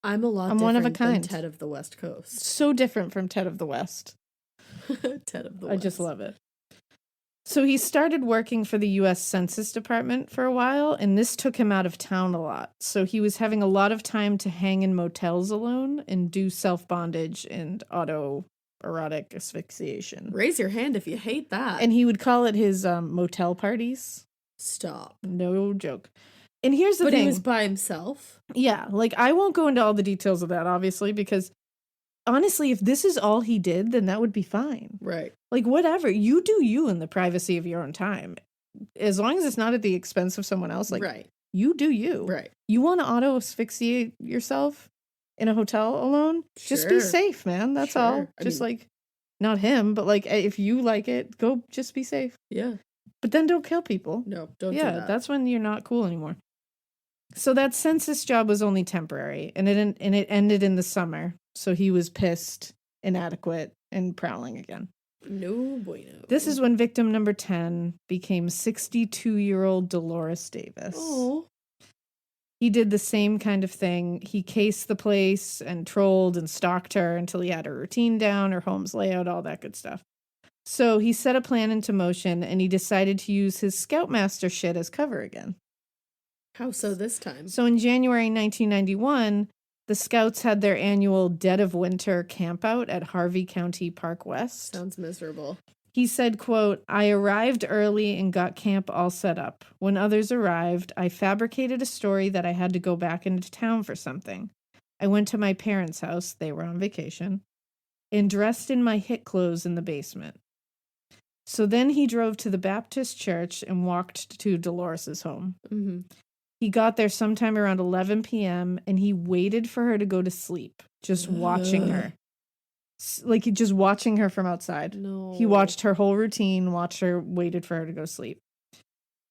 I'm a lot I'm different one of a than kind. Ted of the West Coast. So different from Ted of the West. Ted of the I West. just love it. So he started working for the U.S. Census Department for a while, and this took him out of town a lot. So he was having a lot of time to hang in motels alone and do self-bondage and autoerotic asphyxiation. Raise your hand if you hate that. And he would call it his motel parties. Stop. No joke. And here's the But thing. he was by himself? Yeah, like I won't go into all the details of that, obviously, because honestly, if this is all he did, then that would be fine. Right. Like, whatever. You do you in the privacy of your own time. As long as it's not at the expense of someone else, like, right. you do you. Right. You want to auto asphyxiate yourself in a hotel alone? Just be Sure. safe, man. That's all. Sure. I Just mean- like, not him, but like, if you like it, go just be safe. Yeah. But then don't kill people. No, don't do Yeah, that. that's when you're not cool anymore. So that census job was only temporary, and it ended in the summer. So he was pissed, inadequate, and prowling again. No bueno. This is when victim number 10 became 62-year-old Dolores Davis. Oh. He did the same kind of thing. He cased the place and trolled and stalked her until he had her routine down, her home's layout, all that good stuff. So he set a plan into motion, and he decided to use his Scoutmaster shit as cover again. How so this time? So in January 1991, the Scouts had their annual Dead of Winter campout at Harvey County Park West. Sounds miserable. He said, quote, I arrived early and got camp all set up. When others arrived, I fabricated a story that I had to go back into town for something. I went to my parents' house, they were on vacation, and dressed in my hit clothes in the basement. So then he drove to the Baptist church and walked to Dolores's home. Mm-hmm. He got there sometime around 11 p.m. and he waited for her to go to sleep, just watching her. Like, just watching her from outside. No. He watched her whole routine, waited for her to go sleep.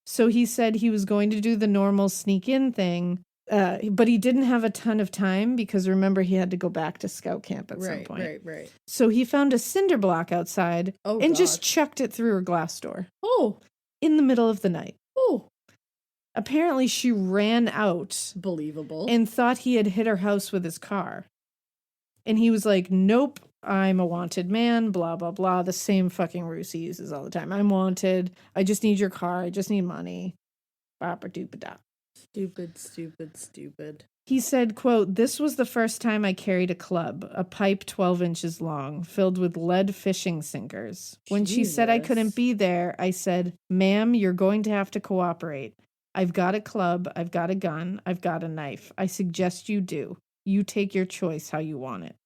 So he said he was going to do the normal sneak in thing, but he didn't have a ton of time because remember he had to go back to scout camp at some point. Right. So he found a cinder block outside and just chucked it through her glass door. Oh. In the middle of the night. Oh. Apparently she ran out. Believable. And thought he had hit her house with his car. And he was like, nope, I'm a wanted man, blah, blah, blah. The same fucking ruse he uses all the time. I'm wanted. I just need your car. I just need money. Bop-a-doop-a-da. Stupid. He said, quote, "This was the first time I carried a club, a pipe 12 inches long, filled with lead fishing sinkers. When she said I couldn't Jesus. be there, I said, 'Ma'am, you're going to have to cooperate. I've got a club, I've got a gun, I've got a knife. I suggest you do. You take your choice how you want it.'"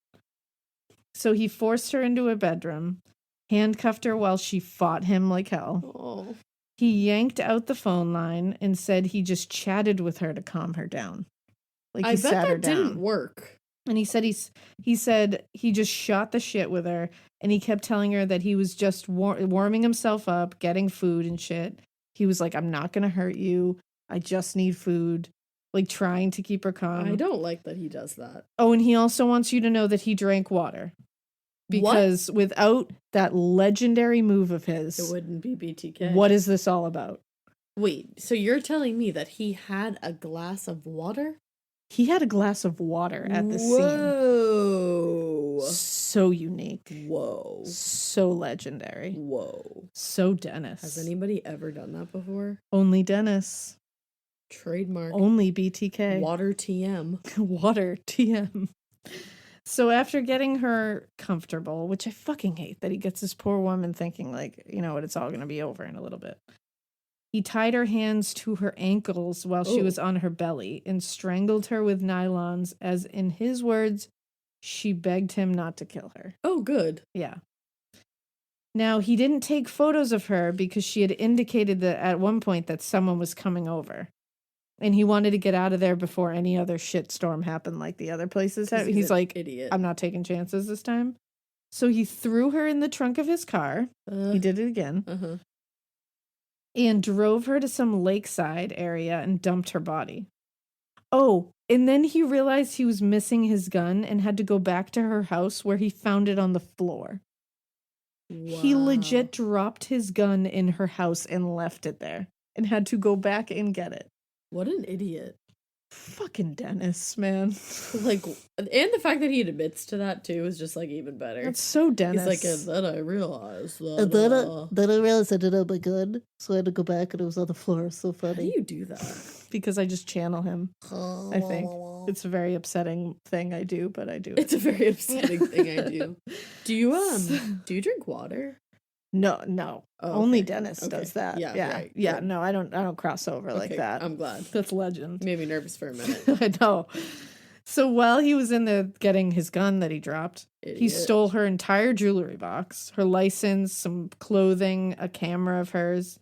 So he forced her into a bedroom, handcuffed her while she fought him like hell. Oh. He yanked out the phone line and said he just chatted with her to calm her down. Like, I he bet sat her that down. didn't work. And he said he just shot the shit with her, and he kept telling her that he was just warming himself up, getting food and shit. He was like, "I'm not going to hurt you. I just need food." Like, trying to keep her calm. I don't like that he does that. Oh, and he also wants you to know that he drank water. Because without that legendary move of his, It wouldn't be BTK. what is this all about? Wait, so you're telling me that he had a glass of water? He had a glass of water at the scene. Whoa. So unique. Whoa. So legendary. Whoa. So Dennis. Has anybody ever done that before? Only Dennis. Trademark. Only BTK. Water TM. Water TM. So after getting her comfortable, which I fucking hate that he gets this poor woman thinking like, you know what, it's all going to be over in a little bit. He tied her hands to her ankles while she was on her belly and strangled her with nylons as, in his words, she begged him not to kill her. Oh, good. Yeah. Now, he didn't take photos of her because she had indicated that at one point that someone was coming over. And he wanted to get out of there before any other shitstorm happened like the other places. He's an like, idiot. I'm not taking chances this time. So he threw her in the trunk of his car. He did it again. Uh-huh. And drove her to some lakeside area and dumped her body. Oh, and then he realized he was missing his gun and had to go back to her house where he found it on the floor. Wow. He legit dropped his gun in her house and left it there and had to go back and get it. What an idiot. Fucking Dennis, man. Like, and the fact that he admits to that too is just like even better. That's so Dennis. He's like, and then I realized that. And then I realized I didn't have my gun, so I had to go back and it was on the floor. So How do funny. you do that? because I just channel him. I think it's a very upsetting thing I do, but I do it. It's a very upsetting thing I do. Do you drink water? No. Oh, Only okay. Dennis Okay. does that. Yeah, Yeah. right, Yeah. good. No, I don't cross over like Okay, that. I'm glad. That's legend. Made me nervous for a minute. I know. So while he was in there getting his gun that he dropped, he Idiot. stole her entire jewelry box, her license, some clothing, a camera of hers.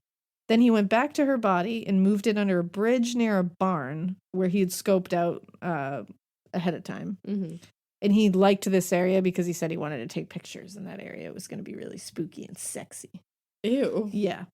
Then he went back to her body and moved it under a bridge near a barn where he had scoped out ahead of time. Mm-hmm. And he liked this area because he said he wanted to take pictures in that area. It was going to be really spooky and sexy. Ew. Yeah.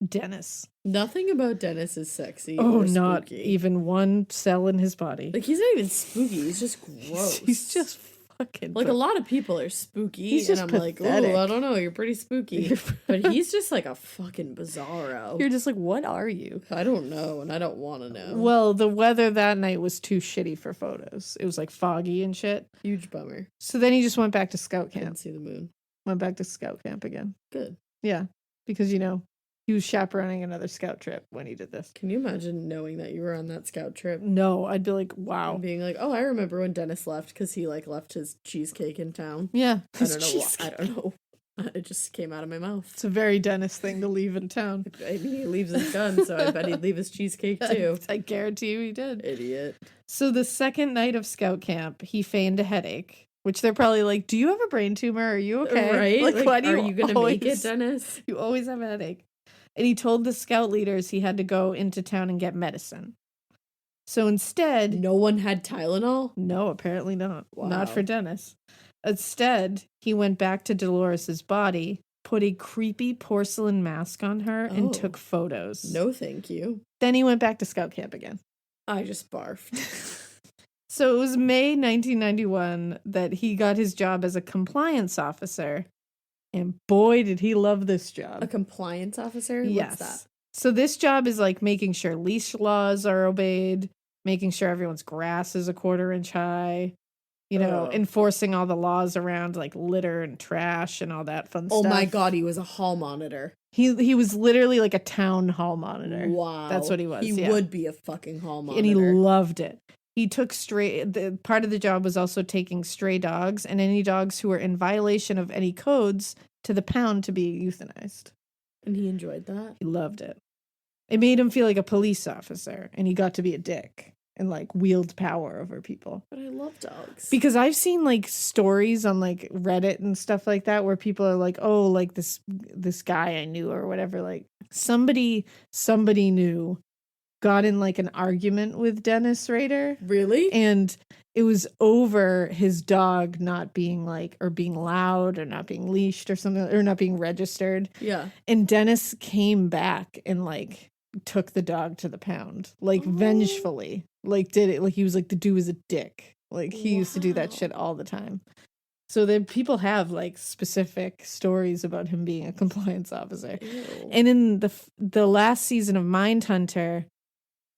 Dennis. Nothing about Dennis is sexy. Oh, or not spooky. even one cell in his body. Like, he's not even spooky. He's just gross. He's just fucking... like, a lot of people are spooky. He's just and I'm like, pathetic. oh, I don't know. You're pretty spooky. But he's just like a fucking bizarro. You're just like, what are you? I don't know, and I don't want to know. Well, the weather that night was too shitty for photos. It was like foggy and shit. Huge bummer. So then he just went back to scout Can't camp. see the moon. Went back to scout camp again. Good. Yeah. Because, he was chaperoning another scout trip when he did this. Can you imagine knowing that you were on that scout trip? No, I'd be like, wow. And being like, oh, I remember when Dennis left because he like left his cheesecake in town. Yeah. I don't know. I don't know. It just came out of my mouth. It's a very Dennis thing to leave in town. I mean, he leaves his gun, so I bet he'd leave his cheesecake too. I guarantee you he did. Idiot. So the second night of scout camp, he feigned a headache, which they're probably like, do you have a brain tumor? Are you okay? Right? Like, why do are you gonna make it, always- Dennis? You always have a headache. And he told the scout leaders he had to go into town and get medicine. So instead, No one had Tylenol? no, apparently not. Wow. Not for Dennis. Instead, he went back to Dolores's body, put a creepy porcelain mask on her, Oh. and took photos. No, thank you. Then he went back to scout camp again. I just barfed. So it was May 1991 that he got his job as a compliance officer. And boy, did he love this job. A compliance officer? Yes. What's that? So this job is like making sure leash laws are obeyed, making sure everyone's grass is a 1/4 inch high, Oh. enforcing all the laws around like litter and trash and all that fun Oh stuff. my god, he was a hall monitor. He was literally like a town hall monitor. Wow. That's what he was, He yeah. would be a fucking hall monitor. And he loved it. He took part of the job was also taking stray dogs and any dogs who were in violation of any codes to the pound to be euthanized. And he enjoyed that. He loved it. It made him feel like a police officer, and he got to be a dick and like wield power over people. But I love dogs. Because I've seen like stories on like Reddit and stuff like that where people are like, oh, like this guy I knew or whatever, like somebody knew got in like an argument with Dennis Rader. Really? And it was over his dog not being like, or being loud or not being leashed or something, or not being registered. Yeah. And Dennis came back and like took the dog to the pound, like vengefully, like did it. Like he was like, the dude was a dick. Like he used to do that shit all the time. So then people have like specific stories about him being a compliance officer. Ew. And in the last season of Mindhunter,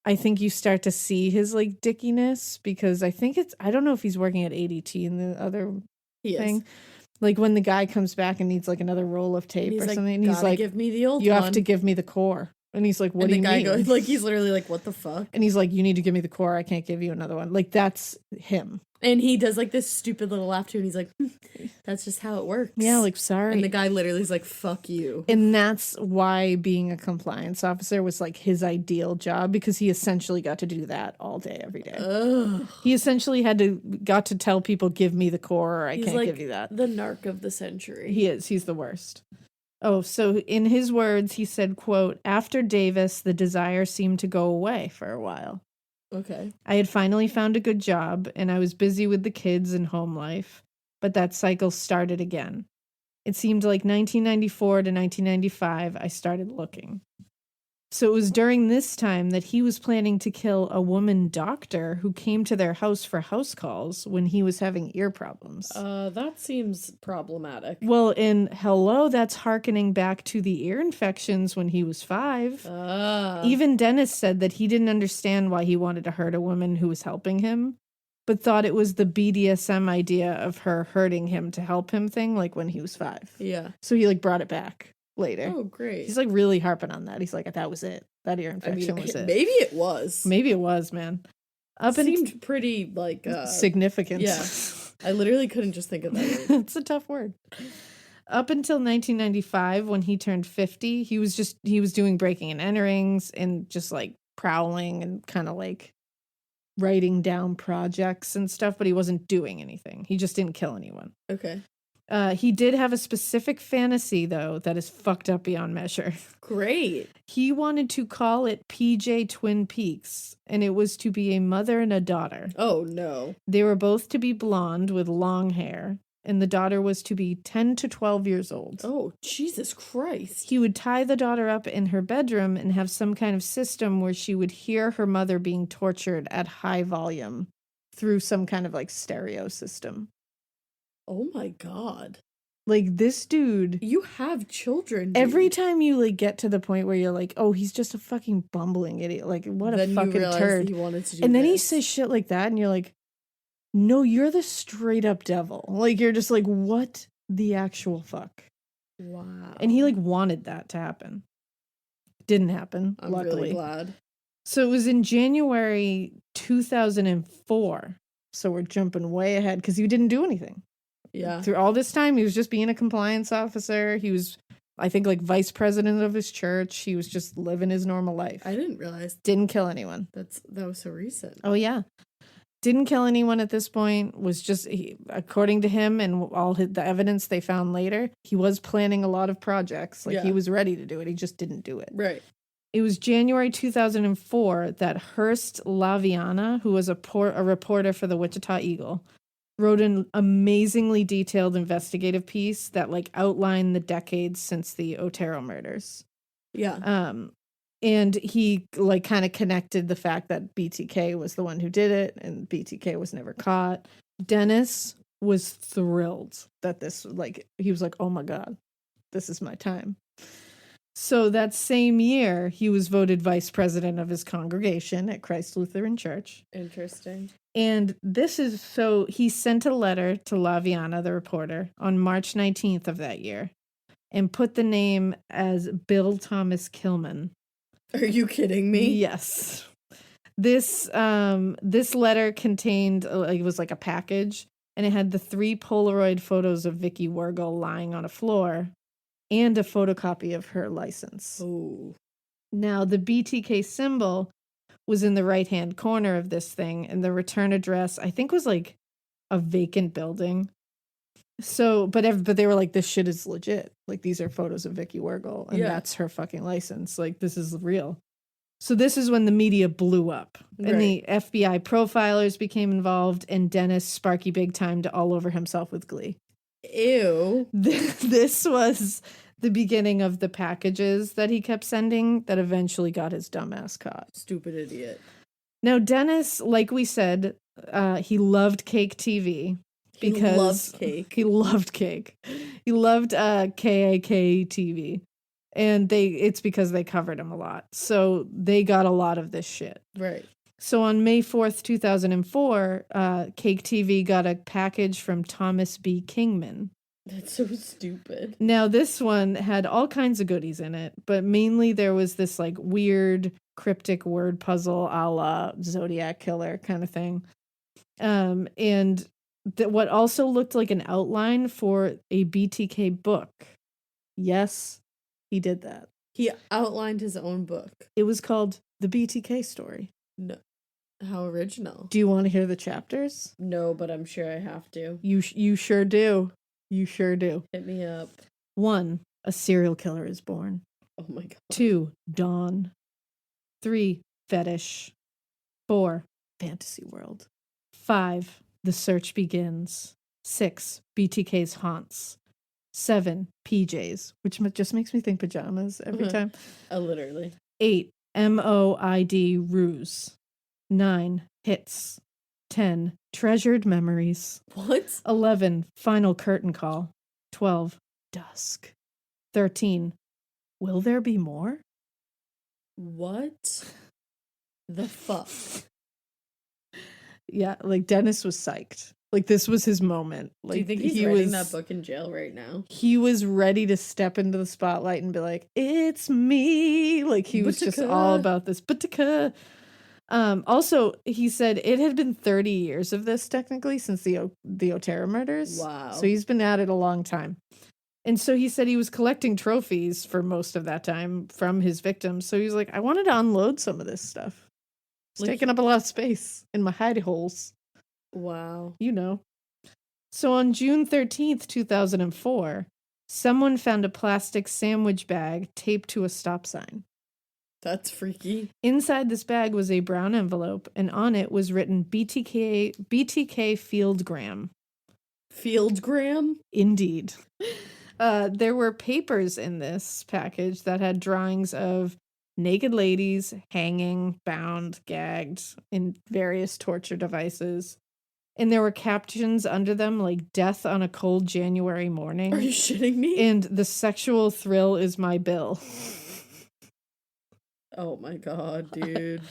I think you start to see his like dickiness because I think I don't know if he's working at ADT in the other thing. Is. Like when the guy comes back and needs like another roll of tape or something, and he's like, give me the old you one. have to give me the core. And he's like, what do you mean? Goes, like, he's literally like, what the fuck? And he's like, you need to give me the core. I can't give you another one. Like, that's him. And he does like this stupid little laugh too. And he's like, that's just how it works. Yeah, like, sorry. And the guy literally is like, fuck you. And that's why being a compliance officer was like his ideal job, because he essentially got to do that all day, every day. Ugh. He essentially got to tell people, give me the core, or I can't like give you that. The narc of the century. He is. He's the worst. Oh, so in his words, he said, quote, after Davis, the desire seemed to go away for a while. Okay. I had finally found a good job, and I was busy with the kids and home life, but that cycle started again. It seemed like 1994 to 1995, I started looking. So it was during this time that he was planning to kill a woman doctor who came to their house for house calls when he was having ear problems. That seems problematic. Well, and hello, that's hearkening back to the ear infections when he was 5. Even Dennis said that he didn't understand why he wanted to hurt a woman who was helping him, but thought it was the BDSM idea of her hurting him to help him thing, like when he was 5. Yeah. So he like brought it back later. Oh, great. He's like really harping on that. He's like, that was it. That ear infection was it. Maybe it was. Maybe it was, man. Seemed pretty like significant. Yeah. I literally couldn't just think of that word. It's a tough word. Up until 1995, when he turned 50, he was doing breaking and enterings and just like prowling and kind of like writing down projects and stuff, but he wasn't doing anything. He just didn't kill anyone. Okay. He did have a specific fantasy, though, that is fucked up beyond measure. Great. He wanted to call it PJ Twin Peaks, and it was to be a mother and a daughter. Oh, no. They were both to be blonde with long hair, and the daughter was to be 10 to 12 years old. Oh, Jesus Christ. He would tie the daughter up in her bedroom and have some kind of system where she would hear her mother being tortured at high volume through some kind of like stereo system. Oh my God. Like this dude. You have children. Dude. Every time you like get to the point where you're like, oh, he's just a fucking bumbling idiot. Like what then a fucking you turd. He wanted to do and then this. he says shit like that and you're like, no, you're the straight up devil. Like you're just like, what the actual fuck? Wow. And he like wanted that to happen. Didn't happen, I'm luckily. really glad. So it was in January 2004. So we're jumping way ahead because he didn't do anything. Yeah. Through all this time, he was just being a compliance officer. He was, I think, like vice president of his church. He was just living his normal life. I didn't realize Didn't kill anyone. that was so recent. Oh, yeah. Didn't kill anyone at this point. Was just, according to him and all the evidence they found later, he was planning a lot of projects. Like he was ready to do it. He just didn't do it. Right. It was January 2004 that Hurst Laviana, who was a reporter for the Wichita Eagle, wrote an amazingly detailed investigative piece that like outlined the decades since the Otero murders. Yeah. And he like kind of connected the fact that BTK was the one who did it and BTK was never caught. Dennis was thrilled that this, like, he was like, oh my God, this is my time. So that same year, he was voted vice president of his congregation at Christ Lutheran Church. Interesting. And this is, so he sent a letter to Laviana, the reporter, on March 19th of that year and put the name as Bill Thomas Kilman. Are you kidding me? Yes. This letter contained it was like a package, and it had the 3 Polaroid photos of Vicky Wargle lying on a floor and a photocopy of her license. Oh. Now, the BTK symbol was in the right-hand corner of this thing, and the return address, I think, was like a vacant building. So, but they were like, this shit is legit. Like, these are photos of Vicky Wargle, and that's her fucking license. Like, this is real. So this is when the media blew up, and the FBI profilers became involved, and Dennis Sparky Big Timed all over himself with glee. Ew. This was the beginning of the packages that he kept sending that eventually got his dumbass caught. Stupid idiot. Now, Dennis, like we said, he loved cake TV. Because he loved cake. He loved cake. He loved KAK TV. And it's because they covered him a lot. So they got a lot of this shit. Right. So on May 4th, 2004, Cake TV got a package from Thomas B. Kingman. That's so stupid. Now, this one had all kinds of goodies in it, but mainly there was this like weird cryptic word puzzle a la Zodiac Killer kind of thing. And what also looked like an outline for a BTK book. Yes, he did that. He outlined his own book. It was called The BTK Story. No. How original. Do you want to hear the chapters? No, but I'm sure I have to. You sure do. You sure do. Hit me up. 1, a serial killer is born. Oh my god. 2, dawn. 3, fetish. 4, fantasy world. 5, the search begins. 6, BTK's haunts. 7, PJs, which just makes me think pajamas every time. Literally. 8, MOID ruse. 9, hits. 10, treasured memories. What? 11, final curtain call. 12, dusk. 13, will there be more? What the fuck? Yeah, like Dennis was psyched. Like this was his moment. Like, do you think he's writing that book in jail right now? He was ready to step into the spotlight and be like, "It's me!" Like he was just all about this. BTK. Also, he said it had been 30 years of this technically since the Otero murders. Wow. So he's been at it a long time. And so he said he was collecting trophies for most of that time from his victims. So he's like, I wanted to unload some of this stuff. It's taking up a lot of space in my hidey holes. Wow. You know. So on June 13th, 2004, someone found a plastic sandwich bag taped to a stop sign. That's freaky. Inside this bag was a brown envelope, and on it was written BTK Fieldgram. Fieldgram? Indeed. There were papers in this package that had drawings of naked ladies hanging, bound, gagged in various torture devices. And there were captions under them like death on a cold January morning. Are you shitting me? And the sexual thrill is my bill. Oh my god, dude.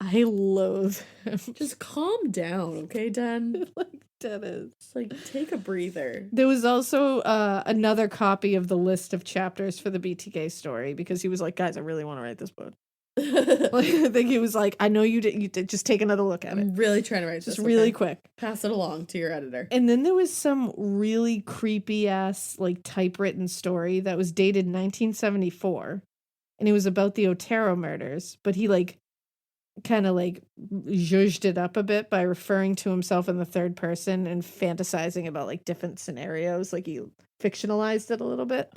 I loathe him. Just calm down, okay, Den? Like Dennis. Like, take a breather. There was also another copy of the list of chapters for the BTK story because he was like, guys, I really want to write this book. Like, I think he was like, I know you did just take another look at it. I'm really trying to write this. Just really quick. Pass it along to your editor. And then there was some really creepy ass like typewritten story that was dated 1974. And it was about the Otero murders, but he like kind of like zhuzhed it up a bit by referring to himself in the third person and fantasizing about like different scenarios. Like he fictionalized it a little bit.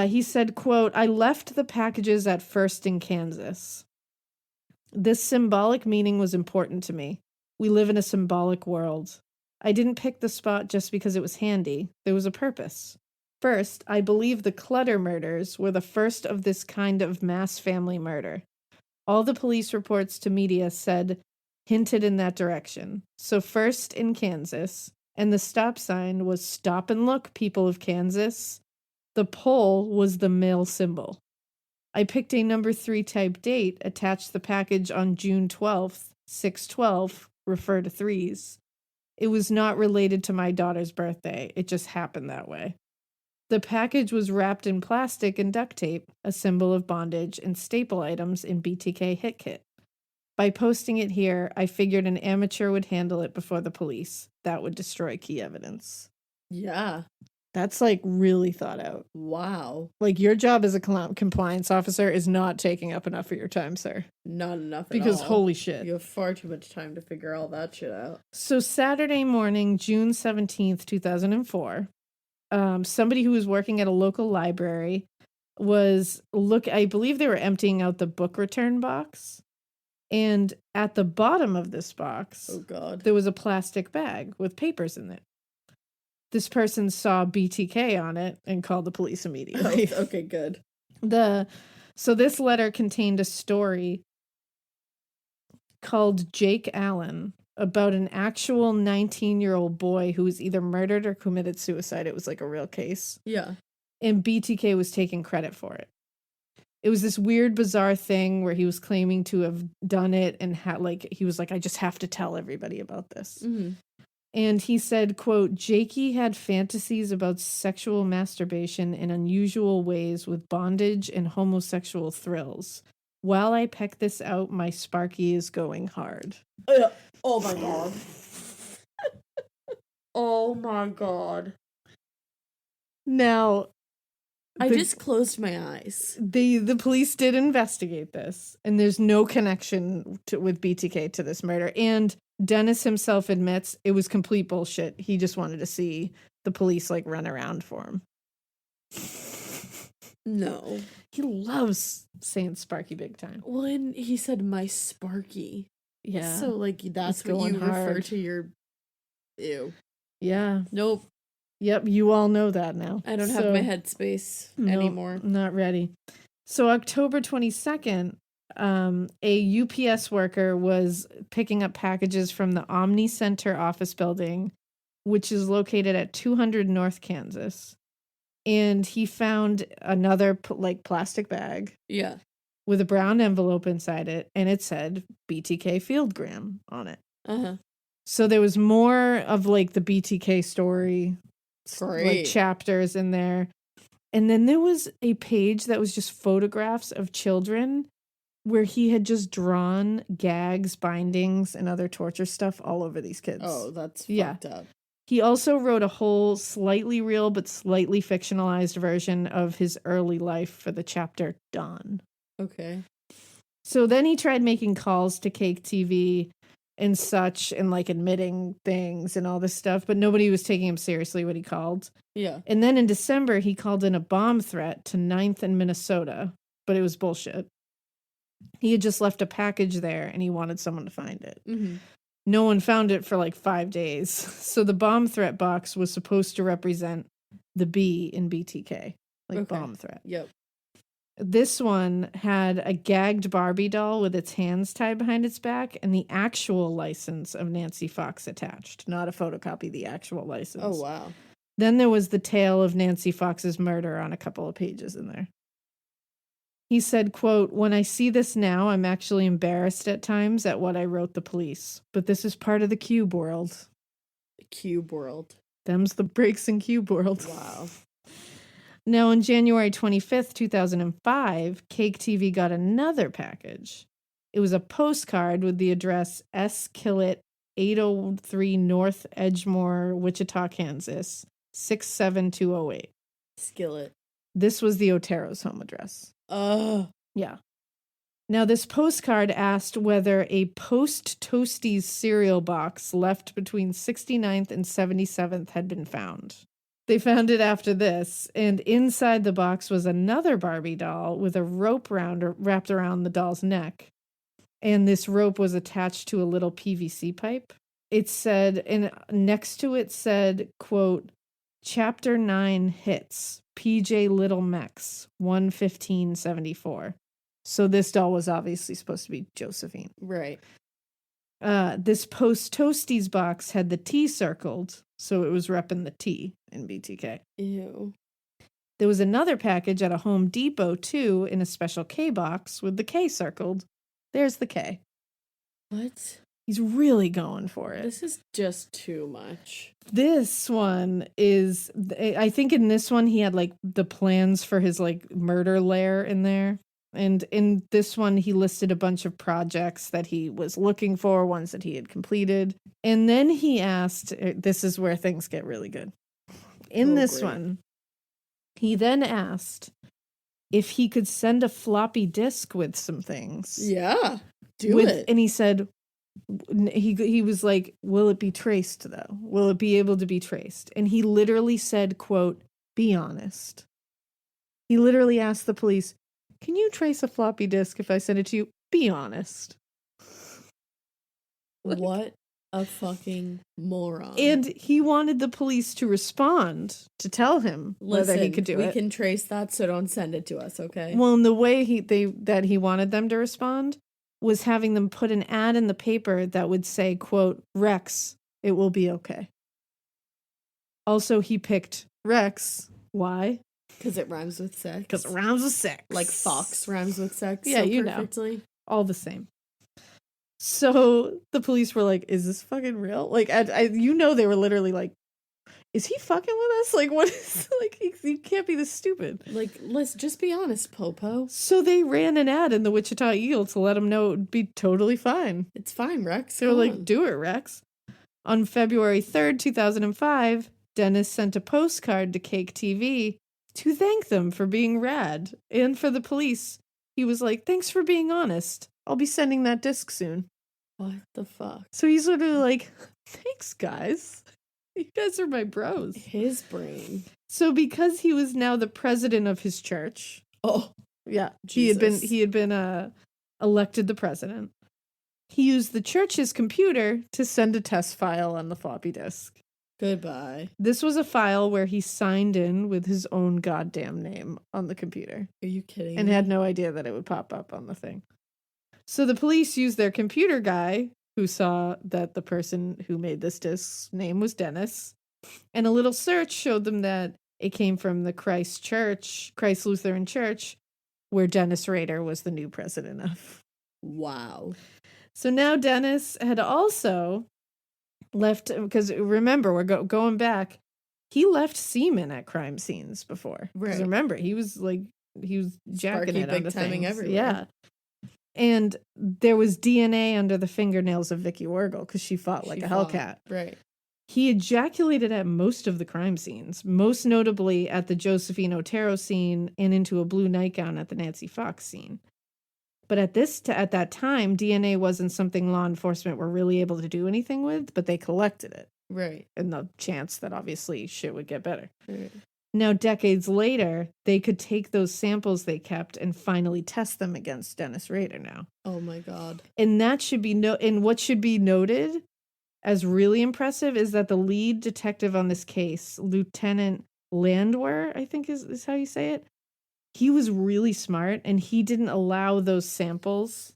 He said, quote, I left the packages at first in Kansas. This symbolic meaning was important to me. We live in a symbolic world. I didn't pick the spot just because it was handy. There was a purpose. First, I believe the Clutter murders were the first of this kind of mass family murder. All the police reports to media hinted in that direction. So first in Kansas, and the stop sign was stop and look, people of Kansas. The pole was the male symbol. I picked a number 3 type date, attached the package on June 12th, 6/12, refer to 3s. It was not related to my daughter's birthday. It just happened that way. The package was wrapped in plastic and duct tape, a symbol of bondage and staple items in BTK hit kit. By posting it here, I figured an amateur would handle it before the police. That would destroy key evidence. Yeah. That's like really thought out. Wow. Like your job as a compliance officer is not taking up enough of your time, sir. Not enough Because at all. holy shit. You have far too much time to figure all that shit out. So Saturday morning, June 17th, 2004, somebody who was working at a local library I believe they were emptying out the book return box. And at the bottom of this box, Oh, God. there was a plastic bag with papers in it. This person saw BTK on it and called the police immediately. Oh, okay, good. So this letter contained a story called Jake Allen about an actual 19-year-old boy who was either murdered or committed suicide. It was like a real case. Yeah. And BTK was taking credit for it. It was this weird, bizarre thing where he was claiming to have done it and he was like, I just have to tell everybody about this. Mm-hmm. And he said, quote, Jakey had fantasies about sexual masturbation in unusual ways with bondage and homosexual thrills. While I peck this out, my Sparky is going hard. Oh my God. Oh my God. Now, I just closed my eyes. the police did investigate this, and there's no connection with BTK to this murder. And Dennis himself admits it was complete bullshit. He just wanted to see the police like run around for him. No. He loves saying Sparky big time. Well, and he said my Sparky. Yeah. So, like, that's It's what you going refer hard. to your... Ew. Yeah. Nope. Yep. You all know that now. I don't have my headspace anymore. Not ready. So October 22nd, a UPS worker was picking up packages from the Omni Center office building, which is located at 200 North Kansas. And he found another plastic bag Yeah. with a brown envelope inside it, and it said BTK Fieldgram on it. Uh-huh. So there was more of like the BTK story, Great. like chapters in there. And then there was a page that was just photographs of children where he had just drawn gags, bindings, and other torture stuff all over these kids. Oh, that's fucked up. He also wrote a whole slightly real but slightly fictionalized version of his early life for the chapter Dawn. Okay. So then he tried making calls to Cake TV and such and like admitting things and all this stuff, but nobody was taking him seriously when he called. Yeah. And then in December, he called in a bomb threat to 9th and Minnesota, but it was bullshit. He had just left a package there and he wanted someone to find it. Mm-hmm. No one found it for like 5 days. So the bomb threat box was supposed to represent the B in BTK, like bomb threat. Yep. This one had a gagged Barbie doll with its hands tied behind its back and the actual license of Nancy Fox attached, not a photocopy, the actual license. Oh, wow. Then there was the tale of Nancy Fox's murder on a couple of pages in there. He said, quote, when I see this now, I'm actually embarrassed at times at what I wrote the police. But this is part of the cube world. The cube world. Them's the breaks in cube world. Wow. Now, on January 25th, 2005, Cake TV got another package. It was a postcard with the address S. Killett, 803 North Edgemore, Wichita, Kansas, 67208. Skillet. This was the Otero's home address. Yeah. Now, this postcard asked whether a post-Toasties cereal box left between 69th and 77th had been found. They found it after this, and inside the box was another Barbie doll with a rope wrapped around the doll's neck. And this rope was attached to a little PVC pipe. It said, and next to it said, quote, Chapter 9 hits, PJ Little Mex, 11574. So this doll was obviously supposed to be Josephine. Right. This post-Toasties box had the T circled, so it was repping the T in BTK. Ew. There was another package at a Home Depot, too, in a special K box with the K circled. There's the K. What? He's really going for it. This is just too much. This one is, I think in this one he had like the plans for his like murder lair in there. And in this one, he listed a bunch of projects that he was looking for, ones that he had completed. And then he asked, this is where things get really good. In this great. one, he then asked if he could send a floppy disk with some things. Yeah. Do it. And he said, he was like, will it be traced though? Will it be able to be traced? And he literally said, quote, be honest. He literally asked the police, can you trace a floppy disk if I send it to you? Be honest. What a fucking moron. And he wanted the police to respond to tell him whether he could do it. We can trace that, so don't send it to us, okay? Well, and the way he wanted them to respond was having them put an ad in the paper that would say, quote, Rex, it will be okay. Also, he picked Rex. Why? Because it rhymes with sex. Because it rhymes with sex. Like fox rhymes with sex. Yeah, so you perfectly. know. All the same. So the police were like, is this fucking real? Like, they were literally like, is he fucking with us? Like, what is, like, he can't be this stupid. Like, let's just be honest, Popo. So they ran an ad in the Wichita Eagle to let him know it would be totally fine. It's fine, Rex. They were like, do it, Rex. On February 3rd, 2005, Dennis sent a postcard to Cake TV to thank them for being rad. And for the police, he was like, thanks for being honest. I'll be sending that disc soon. What the fuck? So he's sort of like, thanks, guys. You guys are my bros. His brain. So because he was now the president of his church. Oh, yeah. Jesus. He had been elected the president. He used the church's computer to send a test file on the floppy disk. Goodbye. This was a file where he signed in with his own goddamn name on the computer. Are you kidding And me? had no idea that it would pop up on the thing. So the police used their computer guy, who saw that the person who made this disk's name was Dennis. And a little search showed them that it came from the Christ Lutheran Church, where Dennis Rader was the new president of. Wow. So now Dennis had also left, because remember, we're going back, he left semen at crime scenes before. Right. Remember, he was jacking it onto timing things. Everywhere. Yeah. And there was DNA under the fingernails of Vicky Wargle because she fought like a hellcat. Right. He ejaculated at most of the crime scenes, most notably at the Josephine Otero scene and into a blue nightgown at the Nancy Fox scene. But at that time, DNA wasn't something law enforcement were really able to do anything with, but they collected it. Right. And the chance that obviously shit would get better. Right. Now, decades later, they could take those samples they kept and finally test them against Dennis Rader now. Oh my God. And that should be and what should be noted as really impressive is that the lead detective on this case, Lieutenant Landwehr, I think is how you say it. He was really smart and he didn't allow those samples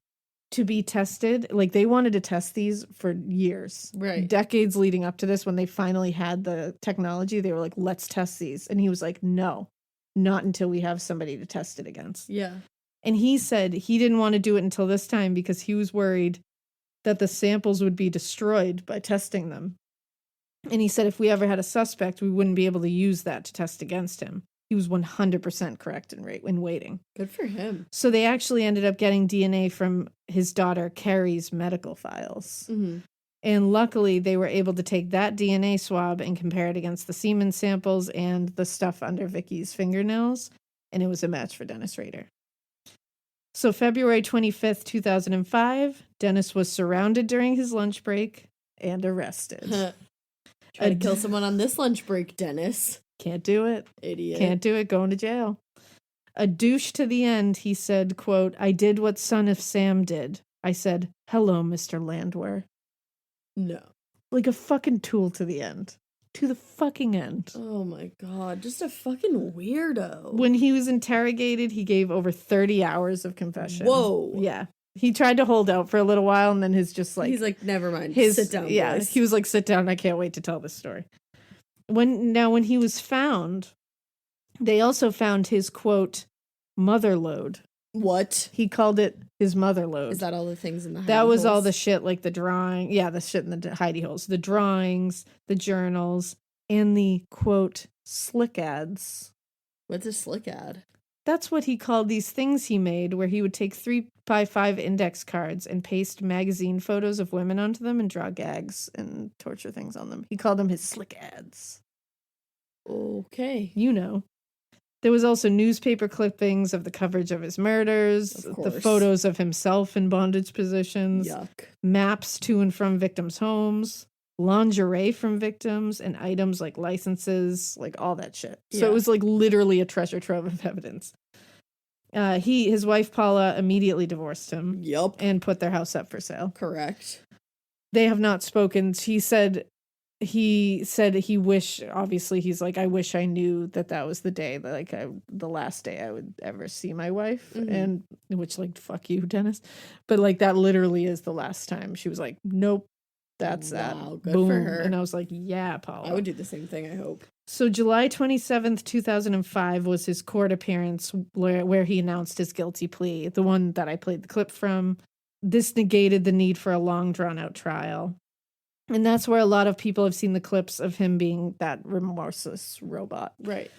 to be tested. Like, they wanted to test these for years. Right. Decades leading up to this, when they finally had the technology, they were like, let's test these. And he was like, no, not until we have somebody to test it against. Yeah. And he said he didn't want to do it until this time because he was worried that the samples would be destroyed by testing them. And he said if we ever had a suspect, we wouldn't be able to use that to test against him. He was 100% correct in waiting. Good for him. So they actually ended up getting DNA from his daughter Carrie's medical files. Mm-hmm. And luckily, they were able to take that DNA swab and compare it against the semen samples and the stuff under Vicky's fingernails. And it was a match for Dennis Rader. So February 25th, 2005, Dennis was surrounded during his lunch break and arrested. Try to kill someone on this lunch break, Dennis. Can't do it. Idiot. Can't do it. Going to jail. A douche to the end, he said, quote, I did what Son of Sam did. I said, hello, Mr. Landwehr. No. Like a fucking tool to the end. To the fucking end. Oh my God. Just a fucking weirdo. When he was interrogated, he gave over 30 hours of confession. Whoa. Yeah. He tried to hold out for a little while and then he's he's like, never mind. Sit down, yeah, boys. He was like, sit down. I can't wait to tell this story. When he was found, they also found his, quote, mother load. What? He called it his mother load. Is that all the things in the hidey That was holes? all the shit, like the drawing. Yeah, the shit in the hidey holes. The drawings, the journals, and the, quote, slick ads. What's a slick ad? that's what he called these things he made, where he would take 3x5 index cards and paste magazine photos of women onto them and draw gags and torture things on them. He called them his slick ads. Okay. You know. There was also newspaper clippings of the coverage of his murders, Of the course. photos of himself in bondage positions, Yuck. maps to and from victims' homes, lingerie from victims, and items like licenses, like all that shit. So Yeah. it was like literally a treasure trove of evidence. His wife Paula immediately divorced him Yup. and put their house up for sale. Correct. They have not spoken. He said he wished, obviously he's like, I wish I knew that was the day, like the last day I would ever see my wife. Mhm. And which, like, fuck you, Dennis. But like, that literally is the last time. She was like, nope, that's that. Wow, good Boom. for her. And I was like, yeah, Paula. I would do the same thing, I hope. So July 27th, 2005 was his court appearance where he announced his guilty plea, the one that I played the clip from. This negated the need for a long drawn out trial. And that's where a lot of people have seen the clips of him being that remorseless robot. Right.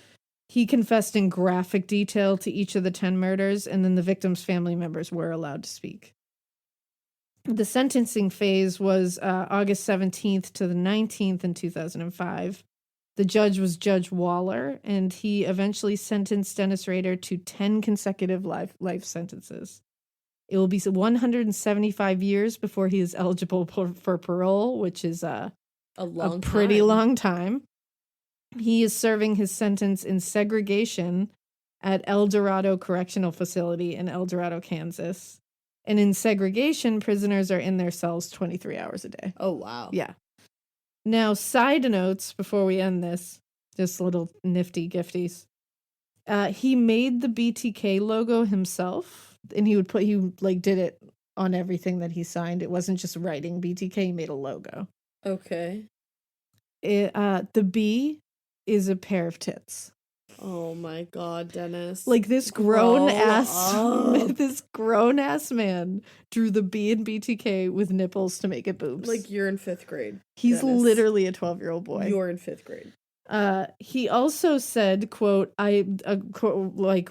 He confessed in graphic detail to each of the 10 murders, and then the victims' family members were allowed to speak. The sentencing phase was August 17th to the 19th in 2005. The judge was Judge Waller, and he eventually sentenced Dennis Rader to 10 consecutive life sentences. It will be 175 years before he is eligible for parole, which is a pretty time. long time. He is serving his sentence in segregation at El Dorado Correctional Facility in El Dorado, Kansas. And in segregation, prisoners are in their cells 23 hours a day. Oh, wow. Yeah. Now, side notes before we end this, just little nifty gifties. He made the BTK logo himself. And he did it on everything that he signed. It wasn't just writing BTK, he made a logo. Okay. The B is a pair of tits. Oh my God, Dennis. Like this Grow grown ass up. this grown ass man drew the B in BTK with nipples to make it boobs. Like, you're in 5th grade. he's Dennis. literally a 12-year-old boy. You're in 5th grade. He also said, quote,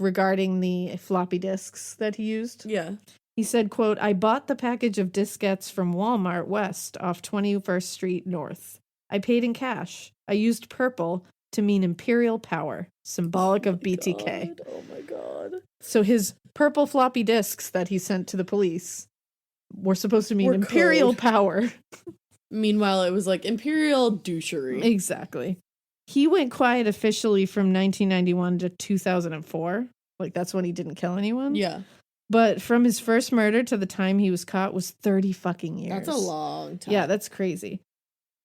regarding the floppy disks that he used. Yeah. He said, quote, I bought the package of diskettes from Walmart West off 21st Street North. I paid in cash. I used purple to mean imperial power, symbolic of BTK. God. Oh my God. So his purple floppy disks that he sent to the police were supposed to mean Were imperial code. power. Meanwhile, it was like imperial douchery. Exactly. He went quiet officially from 1991 to 2004. Like, that's when he didn't kill anyone. Yeah. But from his first murder to the time he was caught was 30 fucking years. That's a long time. Yeah, that's crazy.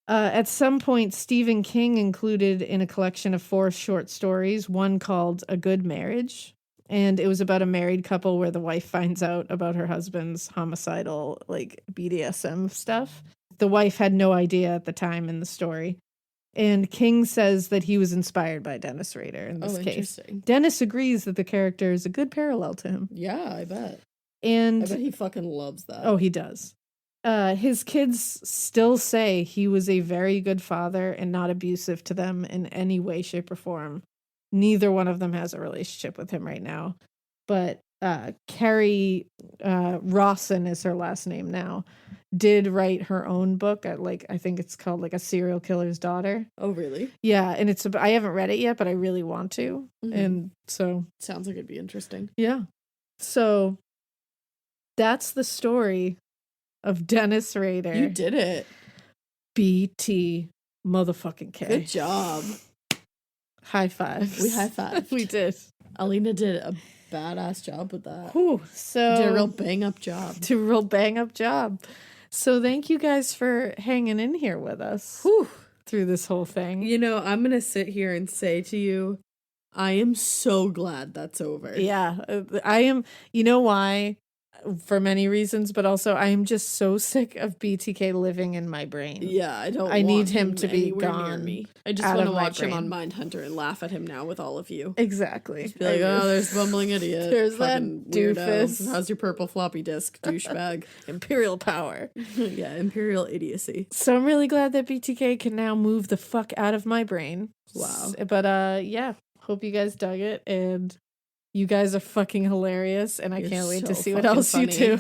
At some point, Stephen King included in a collection of 4 short stories, one called A Good Marriage. And it was about a married couple where the wife finds out about her husband's homicidal, like, BDSM stuff. The wife had no idea at the time in the story. And King says that he was inspired by Dennis Rader in this case. Interesting. Dennis agrees that the character is a good parallel to him. Yeah, I bet. And I bet he fucking loves that. oh, he does. His kids still say he was a very good father and not abusive to them in any way, shape, or form. Neither one of them has a relationship with him right now. But Carrie Rawson is her last name now, did write her own book at, like, I think it's called, like, A Serial Killer's Daughter. Oh, really? Yeah, and I haven't read it yet, but I really want to. Mhm. And so, Sounds like it'd be interesting. yeah. So that's the story of Dennis Rader. You did it. BT motherfucking K. Good job. High fives. We high-fived. We did. Alaina did a badass job with that. Whew, so Did a real bang-up job. did a real bang up job. So thank you guys for hanging in here with us Whew. through this whole thing. You know, I'm going to sit here and say to you, I am so glad that's over. Yeah, I am. You know why? For many reasons, but also I am just so sick of BTK living in my brain. Yeah, I don't I want need him to be anywhere near gone me. I just out want to of my watch him brain. on Mindhunter and laugh at him now with all of you. Exactly. Be like, oh, there's bumbling idiot. There's that Fucking doofus. weirdo. How's your purple floppy disk, douchebag? Imperial power. Yeah, imperial idiocy. So I'm really glad that BTK can now move the fuck out of my brain. Wow. But yeah, hope you guys dug it, and You guys are fucking hilarious, and I You're can't wait to so see what fucking else you funny. do.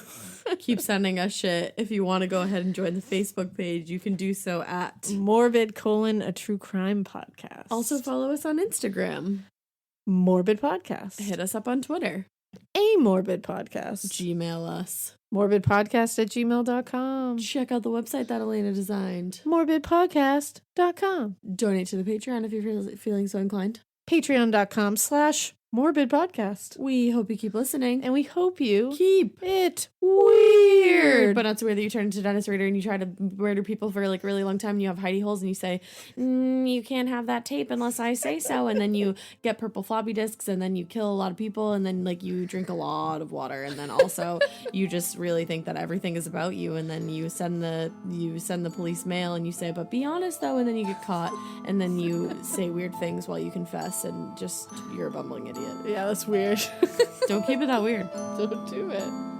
Keep sending us shit. If you want to go ahead and join the Facebook page, you can do so at. Morbid : a true crime podcast. Also follow us on Instagram. Morbid Podcast. Hit us up on Twitter. A Morbid Podcast. Gmail us. morbidpodcast@gmail.com. Check out the website that Alaina designed. morbidpodcast.com. Donate to the Patreon if you're feeling so inclined. patreon.com/morbidpodcast. We hope you keep listening. And we hope you Keep it weird. but not so weird that you turn into Dennis Rader and you try to murder people for like a really long time and you have hidey holes and you say, you can't have that tape unless I say so, and then you get purple floppy disks and then you kill a lot of people and then like you drink a lot of water and then also you just really think that everything is about you, and then you send the police mail and you say, but be honest though, and then you get caught and then you say weird things while you confess and just you're a bumbling idiot. Yeah, that's weird. Don't keep it that weird. Don't do it.